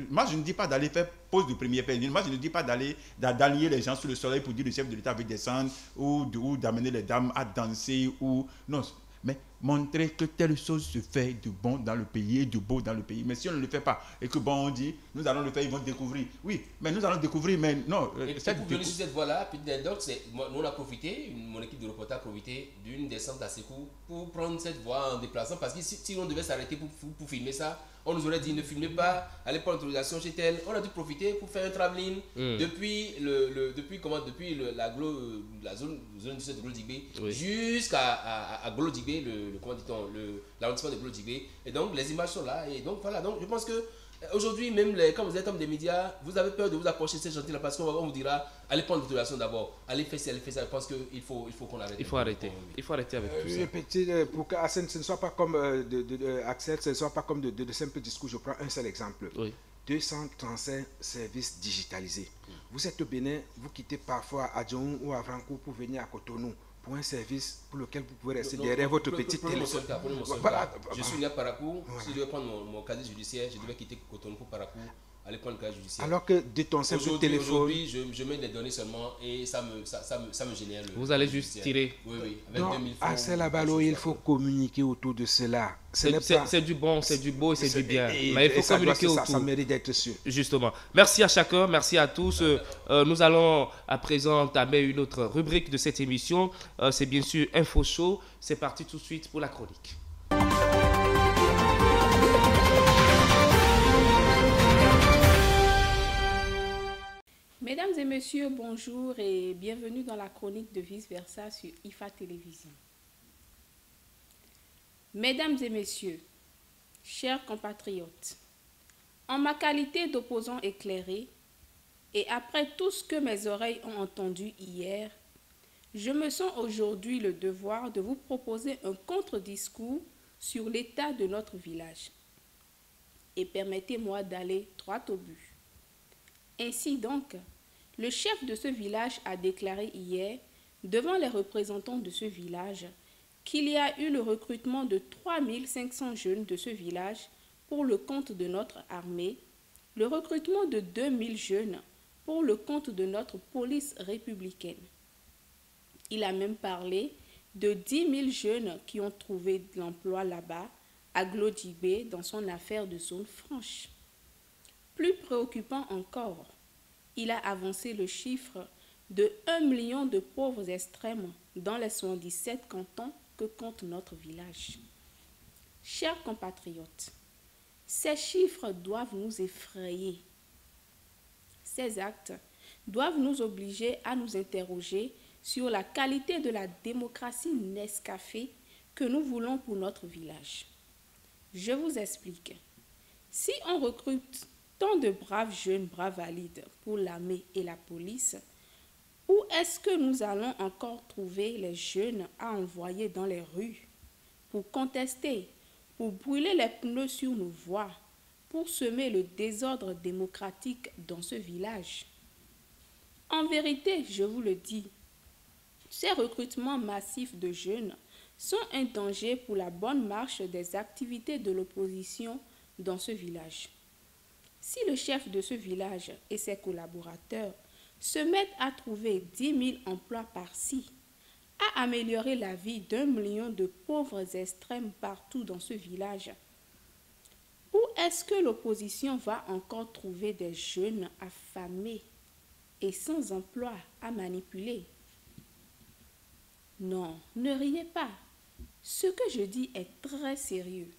Moi, je ne dis pas d'aller faire pause de première peine. Moi, je ne dis pas d'allier les gens sous le soleil pour dire le chef de l'État veut descendre ou d'amener les dames à danser. Non. Mais montrer que telle chose se fait du bon dans le pays et du beau dans le pays. Mais si on ne le fait pas et que bon, on dit, nous allons le faire, ils vont découvrir. Oui, mais nous allons découvrir, mais non. Et pour venir sur cette voie-là, petite anecdote, nous on a profité, mon équipe de reportage a profité d'une descente à Sékou pour prendre cette voie en déplaçant, parce que si on devait s'arrêter pour filmer ça, on nous aurait dit ne filmez pas, allez prendre l'autorisation chez tel. On a dû profiter pour faire un travelling depuis la zone de Golo-Djibé jusqu'à Golo-Djibé, l'arrondissement de Golo-Djibé. Et donc les images sont là. Et donc voilà, donc je pense que aujourd'hui, même quand vous êtes homme des médias, vous avez peur de vous approcher de ces gens-là parce qu'on vous dira allez prendre l'autorisation d'abord, allez faire ça, allez faire ça. Je pense qu'il faut qu'on arrête. Il faut arrêter. Il faut arrêter avec tout ça. Petit, pour que Hassan, ce ne soit pas comme Axel, ce ne soit pas comme de simples discours. Je prends un seul exemple. Oui. 235 services digitalisés. Vous êtes au Bénin, vous quittez parfois à Djong ou à Franco pour venir à Cotonou pour un service pour lequel vous pouvez rester derrière votre petite télé. Je suis né à Parakou. Si je devais prendre mon casier judiciaire, je devais quitter Cotonou pour Parakou, aller prendre le casier judiciaire. Alors que de ton simple téléphone. Aujourd'hui, je mets des données seulement et ça me génère. Vous allez juste tirer. Oui, avec Donc, 2000 francs. à Celle-Abalo, il faut communiquer autour de cela. C'est du bon, c'est du beau et c'est du bien. Mais il faut communiquer autour. Ça mérite d'être sûr. Justement. Merci à chacun, merci à tous. Nous allons à présent entamer une autre rubrique de cette émission. C'est bien sûr Info Show. C'est parti tout de suite pour la chronique. Mesdames et messieurs, bonjour et bienvenue dans la chronique de Vice Versa sur IFA Télévision. Mesdames et messieurs, chers compatriotes, en ma qualité d'opposant éclairé et après tout ce que mes oreilles ont entendu hier, je me sens aujourd'hui le devoir de vous proposer un contre-discours sur l'état de notre village. Et permettez-moi d'aller droit au but. Ainsi donc, le chef de ce village a déclaré hier, devant les représentants de ce village, qu'il y a eu le recrutement de 3500 jeunes de ce village pour le compte de notre armée, le recrutement de 2000 jeunes pour le compte de notre police républicaine. Il a même parlé de 10 000 jeunes qui ont trouvé de l'emploi là-bas, à Golo-Djibé, dans son affaire de zone franche. Plus préoccupant encore, il a avancé le chiffre de 1 million de pauvres extrêmes dans les 77 cantons que compte notre village. Chers compatriotes, ces chiffres doivent nous effrayer. Ces actes doivent nous obliger à nous interroger sur la qualité de la démocratie Nescafé que nous voulons pour notre village. Je vous explique. Si on recrute tant de braves jeunes bras valides pour l'armée et la police, où est-ce que nous allons encore trouver les jeunes à envoyer dans les rues pour contester, pour brûler les pneus sur nos voies, pour semer le désordre démocratique dans ce village? En vérité, je vous le dis, ces recrutements massifs de jeunes sont un danger pour la bonne marche des activités de l'opposition dans ce village. Si le chef de ce village et ses collaborateurs se mettent à trouver 10 000 emplois par-ci, à améliorer la vie d'1 million de pauvres extrêmes partout dans ce village, où est-ce que l'opposition va encore trouver des jeunes affamés et sans emploi à manipuler? Non, ne riez pas. Ce que je dis est très sérieux.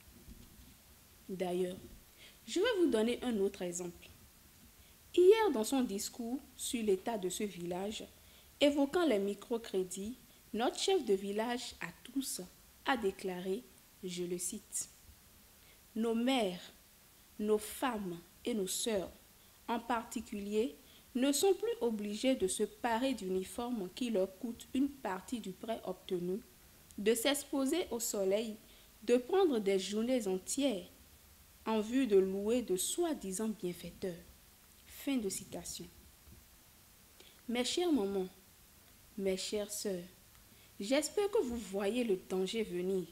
D'ailleurs, je vais vous donner un autre exemple. Hier, dans son discours sur l'état de ce village, évoquant les microcrédits, notre chef de village à tous a déclaré, je le cite, « Nos mères, nos femmes et nos sœurs, en particulier, ne sont plus obligées de se parer d'uniformes qui leur coûtent une partie du prêt obtenu, de s'exposer au soleil, de prendre des journées entières en vue de louer de soi-disant bienfaiteurs. » Fin de citation. Mes chères mamans, mes chères sœurs, j'espère que vous voyez le danger venir.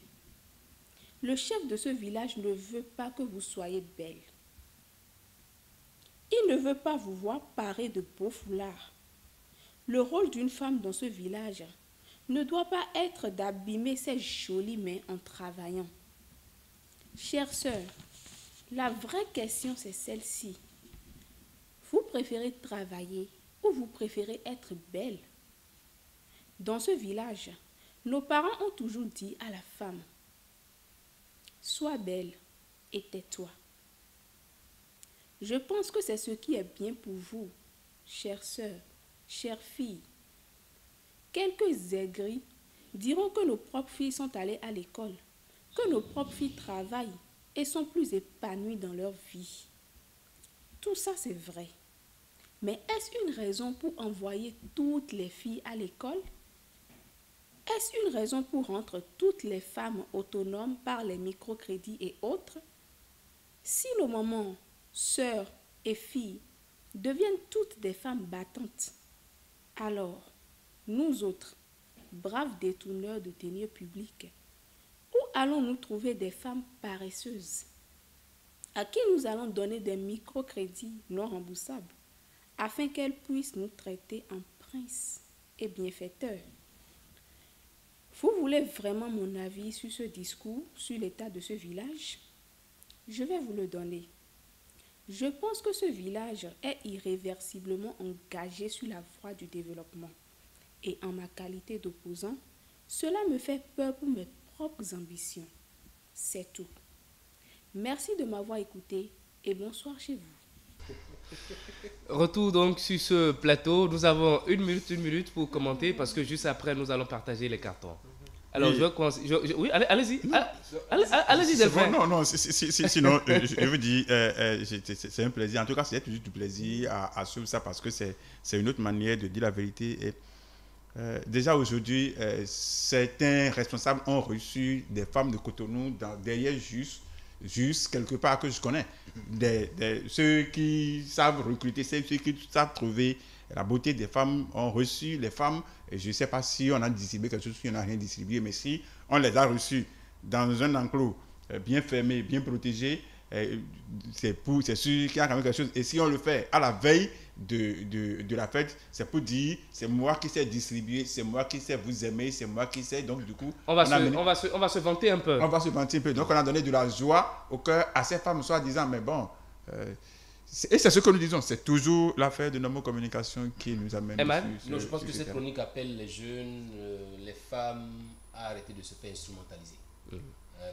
Le chef de ce village ne veut pas que vous soyez belle. Il ne veut pas vous voir parée de beaux foulards. Le rôle d'une femme dans ce village ne doit pas être d'abîmer ses jolies mains en travaillant. Chère sœur, la vraie question c'est celle-ci. Vous préférez travailler ou vous préférez être belle? Dans ce village, nos parents ont toujours dit à la femme, sois belle et tais-toi. Je pense que c'est ce qui est bien pour vous, chère sœur, chère fille. Quelques aigris diront que nos propres filles sont allées à l'école, que nos propres filles travaillent et sont plus épanouies dans leur vie. Tout ça c'est vrai. Mais est-ce une raison pour envoyer toutes les filles à l'école? Est-ce une raison pour rendre toutes les femmes autonomes par les microcrédits et autres? Si nos mamans, sœurs et filles deviennent toutes des femmes battantes, alors nous autres, braves détourneurs de deniers publics, où allons-nous trouver des femmes paresseuses à qui nous allons donner des microcrédits non remboursables afin qu'elles puissent nous traiter en princes et bienfaiteurs? Vous voulez vraiment mon avis sur ce discours, sur l'état de ce village? Je vais vous le donner. Je pense que ce village est irréversiblement engagé sur la voie du développement. Et en ma qualité d'opposant, cela me fait peur pour mes propres ambitions. C'est tout. Merci de m'avoir écouté et bonsoir chez vous. Retour donc sur ce plateau. Nous avons une minute pour commenter parce que juste après, nous allons partager les cartons. Alors, Oui. je vais commencer. Oui, allez-y. Allez-y, Delphin. Non, sinon, je veux dire, c'est un plaisir. En tout cas, c'est toujours du plaisir à suivre ça parce que c'est une autre manière de dire la vérité. Et, déjà aujourd'hui, certains responsables ont reçu des femmes de Cotonou derrière juste quelque part que je connais. Ceux qui savent recruter, ceux qui savent trouver la beauté des femmes ont reçu les femmes. Et je ne sais pas si on a distribué quelque chose, si on n'a rien distribué, mais si on les a reçus dans un enclos bien fermé, bien protégé, c'est sûr qu'il y a quand même quelque chose. Et si on le fait à la veille de la fête, c'est pour dire, c'est moi qui sais distribuer, c'est moi qui sais vous aimer, c'est moi qui sais. Donc du coup, On va se vanter un peu. on va se vanter un peu. Donc on a donné de la joie au cœur à ces femmes, soit disant, mais bon, et c'est ce que nous disons, c'est toujours l'affaire de nos communications qui nous amène. Non, je pense que cette chronique appelle les jeunes, les femmes à arrêter de se faire instrumentaliser.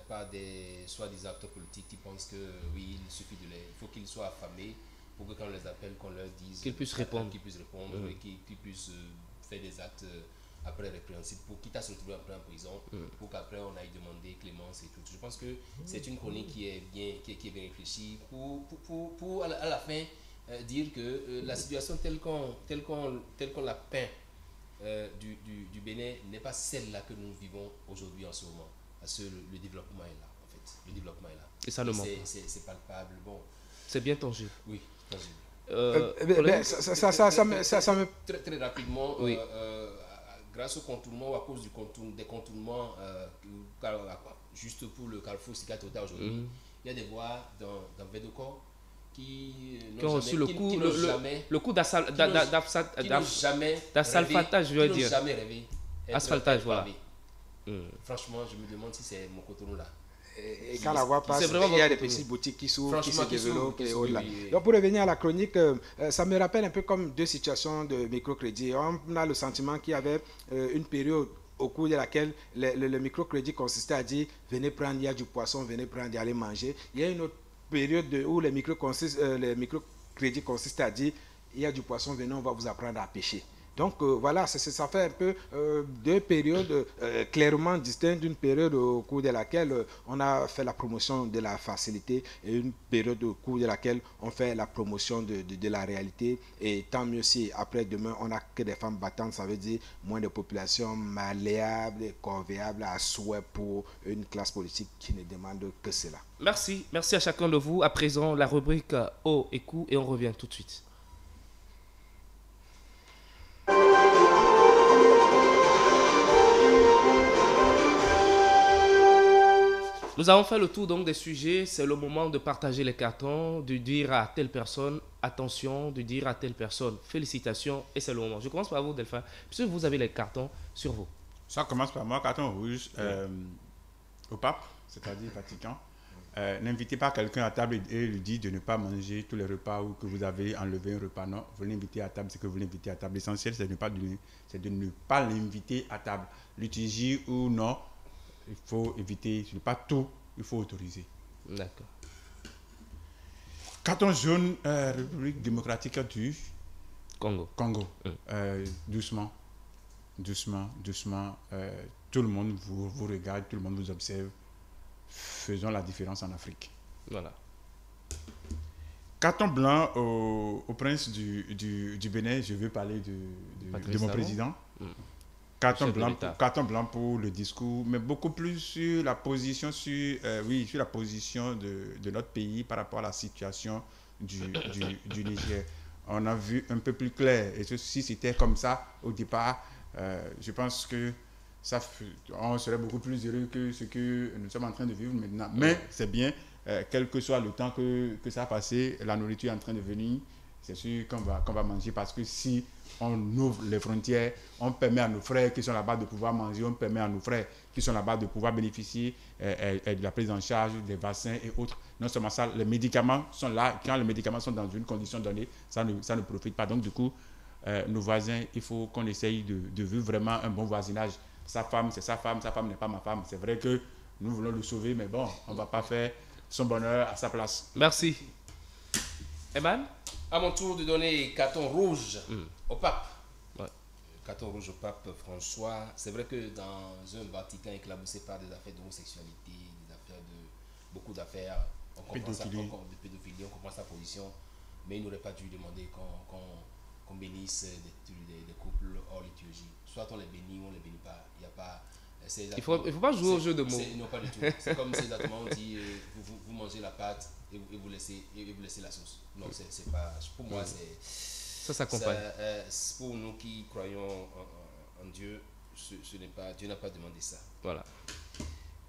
Par des soi-disant acteurs politiques qui pensent que oui, il suffit il faut qu'ils soient affamés pour que quand on les appelle, qu'on leur dise qu'ils puissent répondre, et qu'ils puissent faire des actes après répréhensibles, pour quitte à se retrouver après en prison, pour qu'après on aille demander clémence et tout. Je pense que c'est une chronique qui est bien réfléchie pour à la fin dire que la situation telle qu'on la peint du Bénin n'est pas celle-là que nous vivons aujourd'hui en ce moment. Parce que le développement est là, en fait. Le développement est là. Et ça ne manque pas. C'est palpable. Bon. C'est bien tangible. Oui, tangible. Ça me... Très rapidement, oui. Grâce au contournement ou à cause des contournements, juste pour le Carrefour Sikatota aujourd'hui, il y a des voies dans Védocor qui ont reçu le coup d'asphaltage, je veux dire. Jamais rêvé. Asphaltage, voilà. Franchement, je me demande si c'est mon Cotonou là. Et quand la voie passe, il y a des petites boutiques qui s'ouvrent, qui se développent et au-delà. Donc pour revenir à la chronique, ça me rappelle un peu comme deux situations de microcrédit. On a le sentiment qu'il y avait une période au cours de laquelle le microcrédit consistait à dire venez prendre, il y a du poisson, venez prendre et aller manger. Il y a une autre période où les microcrédits consistent à dire il y a du poisson, venez, on va vous apprendre à pêcher. Donc voilà, ça fait un peu deux périodes clairement distinctes, d'une période au cours de laquelle on a fait la promotion de la facilité et une période au cours de laquelle on fait la promotion de la réalité. Et tant mieux si après demain on n'a que des femmes battantes, ça veut dire moins de population malléable et corvéable à souhait pour une classe politique qui ne demande que cela. Merci à chacun de vous. À présent, la rubrique Haut et Coup et on revient tout de suite. Nous avons fait le tour donc des sujets. C'est le moment de partager les cartons, de dire à telle personne attention, de dire à telle personne félicitations. Et c'est le moment. Je commence par vous, Delphin, puisque vous avez les cartons sur vous. Ça commence par moi, carton rouge au pape, c'est-à-dire Vatican. N'invitez pas quelqu'un à table et lui dire de ne pas manger tous les repas ou que vous avez enlevé un repas. Non, vous l'invitez à table, c'est que vous l'invitez à table. L'essentiel, c'est de ne pas l'inviter à table. L'utiliser ou non, il faut éviter, ce n'est pas tout, il faut autoriser. D'accord. Carton jaune, République démocratique du Congo. Doucement. Tout le monde vous regarde, tout le monde vous observe. Faisons la différence en Afrique. Voilà. Carton blanc au prince du Bénin, je veux parler de mon président. Carton blanc pour le discours, mais beaucoup plus sur la position, sur la position de notre pays par rapport à la situation du Niger. On a vu un peu plus clair. Et si c'était comme ça au départ, je pense que on serait beaucoup plus heureux que ce que nous sommes en train de vivre maintenant. Mais c'est bien, quel que soit le temps que ça a passé, la nourriture est en train de venir. C'est sûr qu'on va manger parce que si on ouvre les frontières, on permet à nos frères qui sont là-bas de pouvoir manger, on permet à nos frères qui sont là-bas de pouvoir bénéficier de la prise en charge des vaccins et autres. Non seulement ça, les médicaments sont là. Quand les médicaments sont dans une condition donnée, ça ne profite pas. Donc du coup, nos voisins, il faut qu'on essaye de vivre vraiment un bon voisinage. Sa femme, c'est sa femme n'est pas ma femme. C'est vrai que nous voulons le sauver, mais bon, on ne va pas faire son bonheur à sa place. Merci. Eman? À mon tour de donner carton rouge au pape. Ouais. Carton rouge au pape François. C'est vrai que dans un Vatican éclaboussé par des affaires d'homosexualité, beaucoup d'affaires, on comprend ça, de pédophilie, on comprend sa position, mais il n'aurait pas dû demander qu'on bénisse des couples hors liturgie. Soit on les bénit ou on ne les bénit pas. Il n'y a pas. Il faut pas jouer au jeu de mots. Non, pas du tout. C'est comme c'est exactement on dit vous mangez la pâte et vous laissez la sauce. Non, c'est pas. Pour moi, c'est. Ça s'accompagne. Pour nous qui croyons en Dieu, Dieu n'a pas demandé ça. Voilà.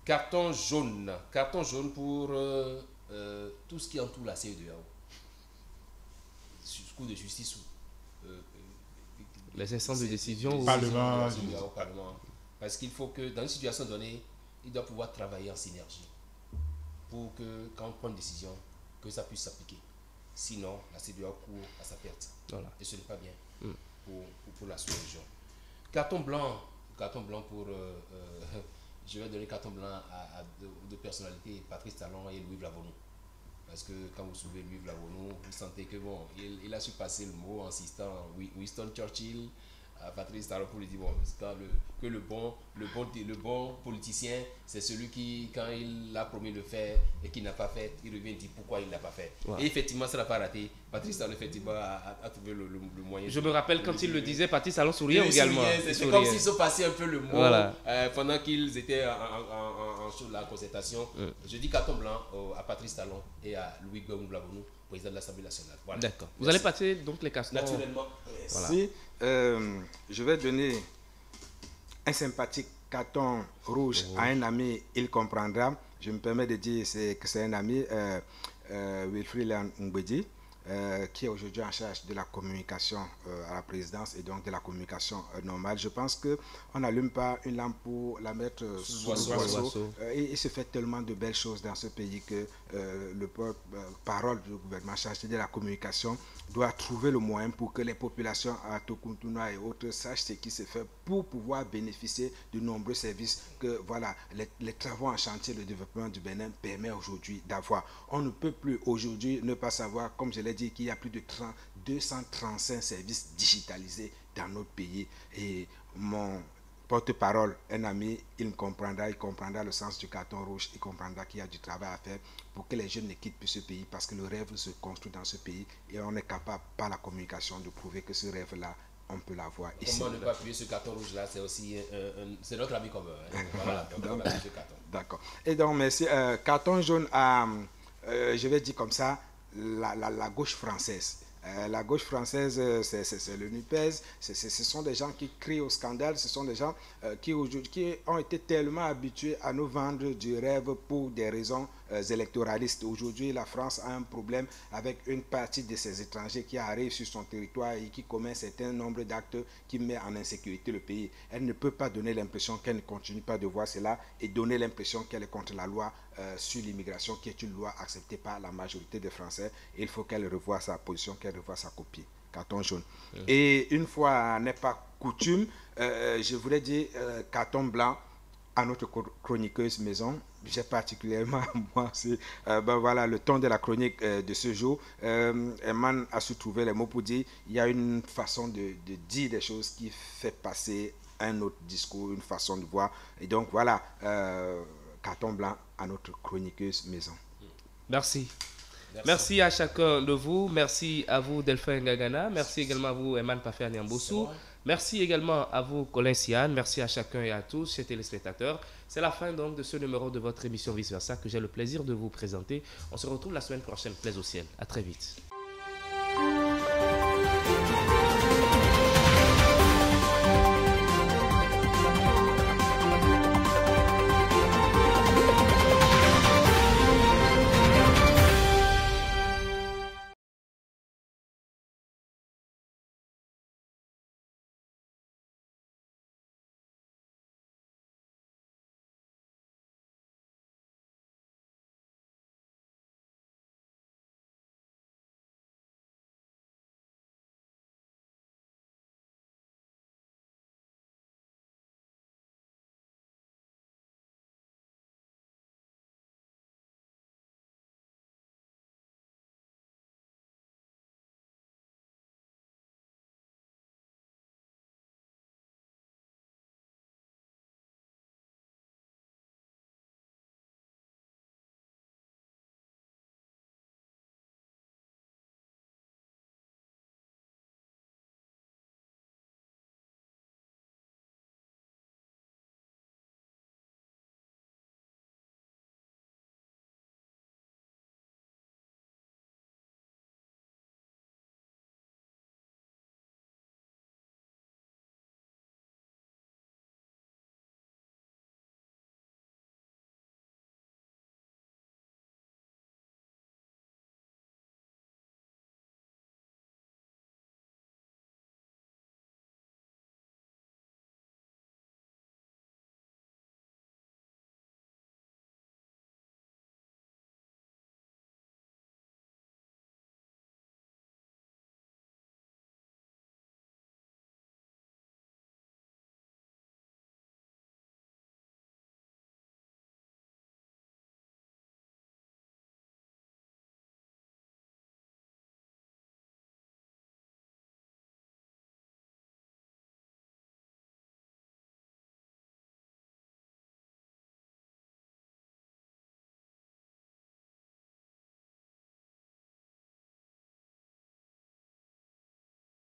Carton jaune. Carton jaune pour tout ce qui entoure la CEDEAO. Cour de justice ou. Les instances de décision au Parlement. Parce qu'il faut que, dans une situation donnée, il doit pouvoir travailler en synergie pour que, quand on prend une décision, que ça puisse s'appliquer. Sinon, la CEDEAO court à sa perte. Voilà. Et ce n'est pas bien pour la sous-région. Carton blanc pour... je vais donner carton blanc à deux personnalités, Patrice Talon et Louis Blavonu. Parce que quand vous soulevez Louis Blavonu, vous sentez que bon, il a su passer le mot en citant Winston Churchill à Patrice Talon pour lui dire bon, que le bon politicien, c'est celui qui, quand il a promis de le faire et qu'il n'a pas fait, il revient et dit pourquoi il ne l'a pas fait. Ouais. Et effectivement, ça n'a pas raté. Patrice Talon, effectivement, a trouvé le moyen. Je me rappelle quand il le disait, Patrice Talon souriait également. C'est comme s'ils ont passé un peu le mot voilà. Pendant qu'ils étaient sur la concertation. Je dis carton blanc à Patrice Talon et à Louis Blavonu, président de l'Assemblée nationale. Voilà. D'accord. Vous allez passer donc les castors. Naturellement. Voilà. Si, je vais donner un sympathique carton rouge à un ami, il comprendra. Je me permets de dire que c'est un ami, Wilfried Ngbedi, qui est aujourd'hui en charge de la communication à la présidence et donc de la communication normale. Je pense qu'on n'allume pas une lampe pour la mettre sous le boisseau. Il se fait tellement de belles choses dans ce pays que le parole du gouvernement chargé de la communication doit trouver le moyen pour que les populations à Tokuntuna et autres sachent ce qui se fait pour pouvoir bénéficier de nombreux services que voilà, les travaux en chantier, le développement du Bénin permet aujourd'hui d'avoir. On ne peut plus aujourd'hui ne pas savoir, comme je l'ai dit, qu'il y a plus de 235 services digitalisés dans notre pays. Et mon porte-parole, un ami, il comprendra le sens du carton rouge, il comprendra qu'il y a du travail à faire pour que les jeunes ne quittent plus ce pays parce que le rêve se construit dans ce pays et on est capable par la communication de prouver que ce rêve-là, on peut l'avoir ici. Comment ne pas appuyer ce carton rouge-là, c'est aussi c'est notre ami commun. Voilà, donc, d'accord. Et donc, merci. Carton jaune à, je vais dire comme ça, la gauche française. La gauche française, c'est le NUPES, ce sont des gens qui crient au scandale, ce sont des gens qui ont été tellement habitués à nous vendre du rêve pour des raisons électoralistes. Aujourd'hui, la France a un problème avec une partie de ses étrangers qui arrivent sur son territoire et qui commet un certain nombre d'actes qui met en insécurité le pays. Elle ne peut pas donner l'impression qu'elle ne continue pas de voir cela et donner l'impression qu'elle est contre la loi sur l'immigration, qui est une loi acceptée par la majorité des Français. Et il faut qu'elle revoie sa position, qu'elle revoie sa copie. Carton jaune. Et une fois n'est pas coutume, je voulais dire carton blanc à notre chroniqueuse maison. J'ai particulièrement, moi, c'est voilà, le ton de la chronique de ce jour. Eman a su trouver les mots pour dire il y a une façon de dire des choses qui fait passer un autre discours, une façon de voir. Et donc voilà, carton blanc à notre chroniqueuse maison. Merci. Merci à chacun de vous. Merci à vous, Delphin Gagana. Merci également à vous, Eman Pafer Niamboussou. Merci également à vous, Colin Sian. Merci à chacun et à tous, chers téléspectateurs. C'est la fin donc de ce numéro de votre émission Vice Versa que j'ai le plaisir de vous présenter. On se retrouve la semaine prochaine. Plaise au ciel. À très vite.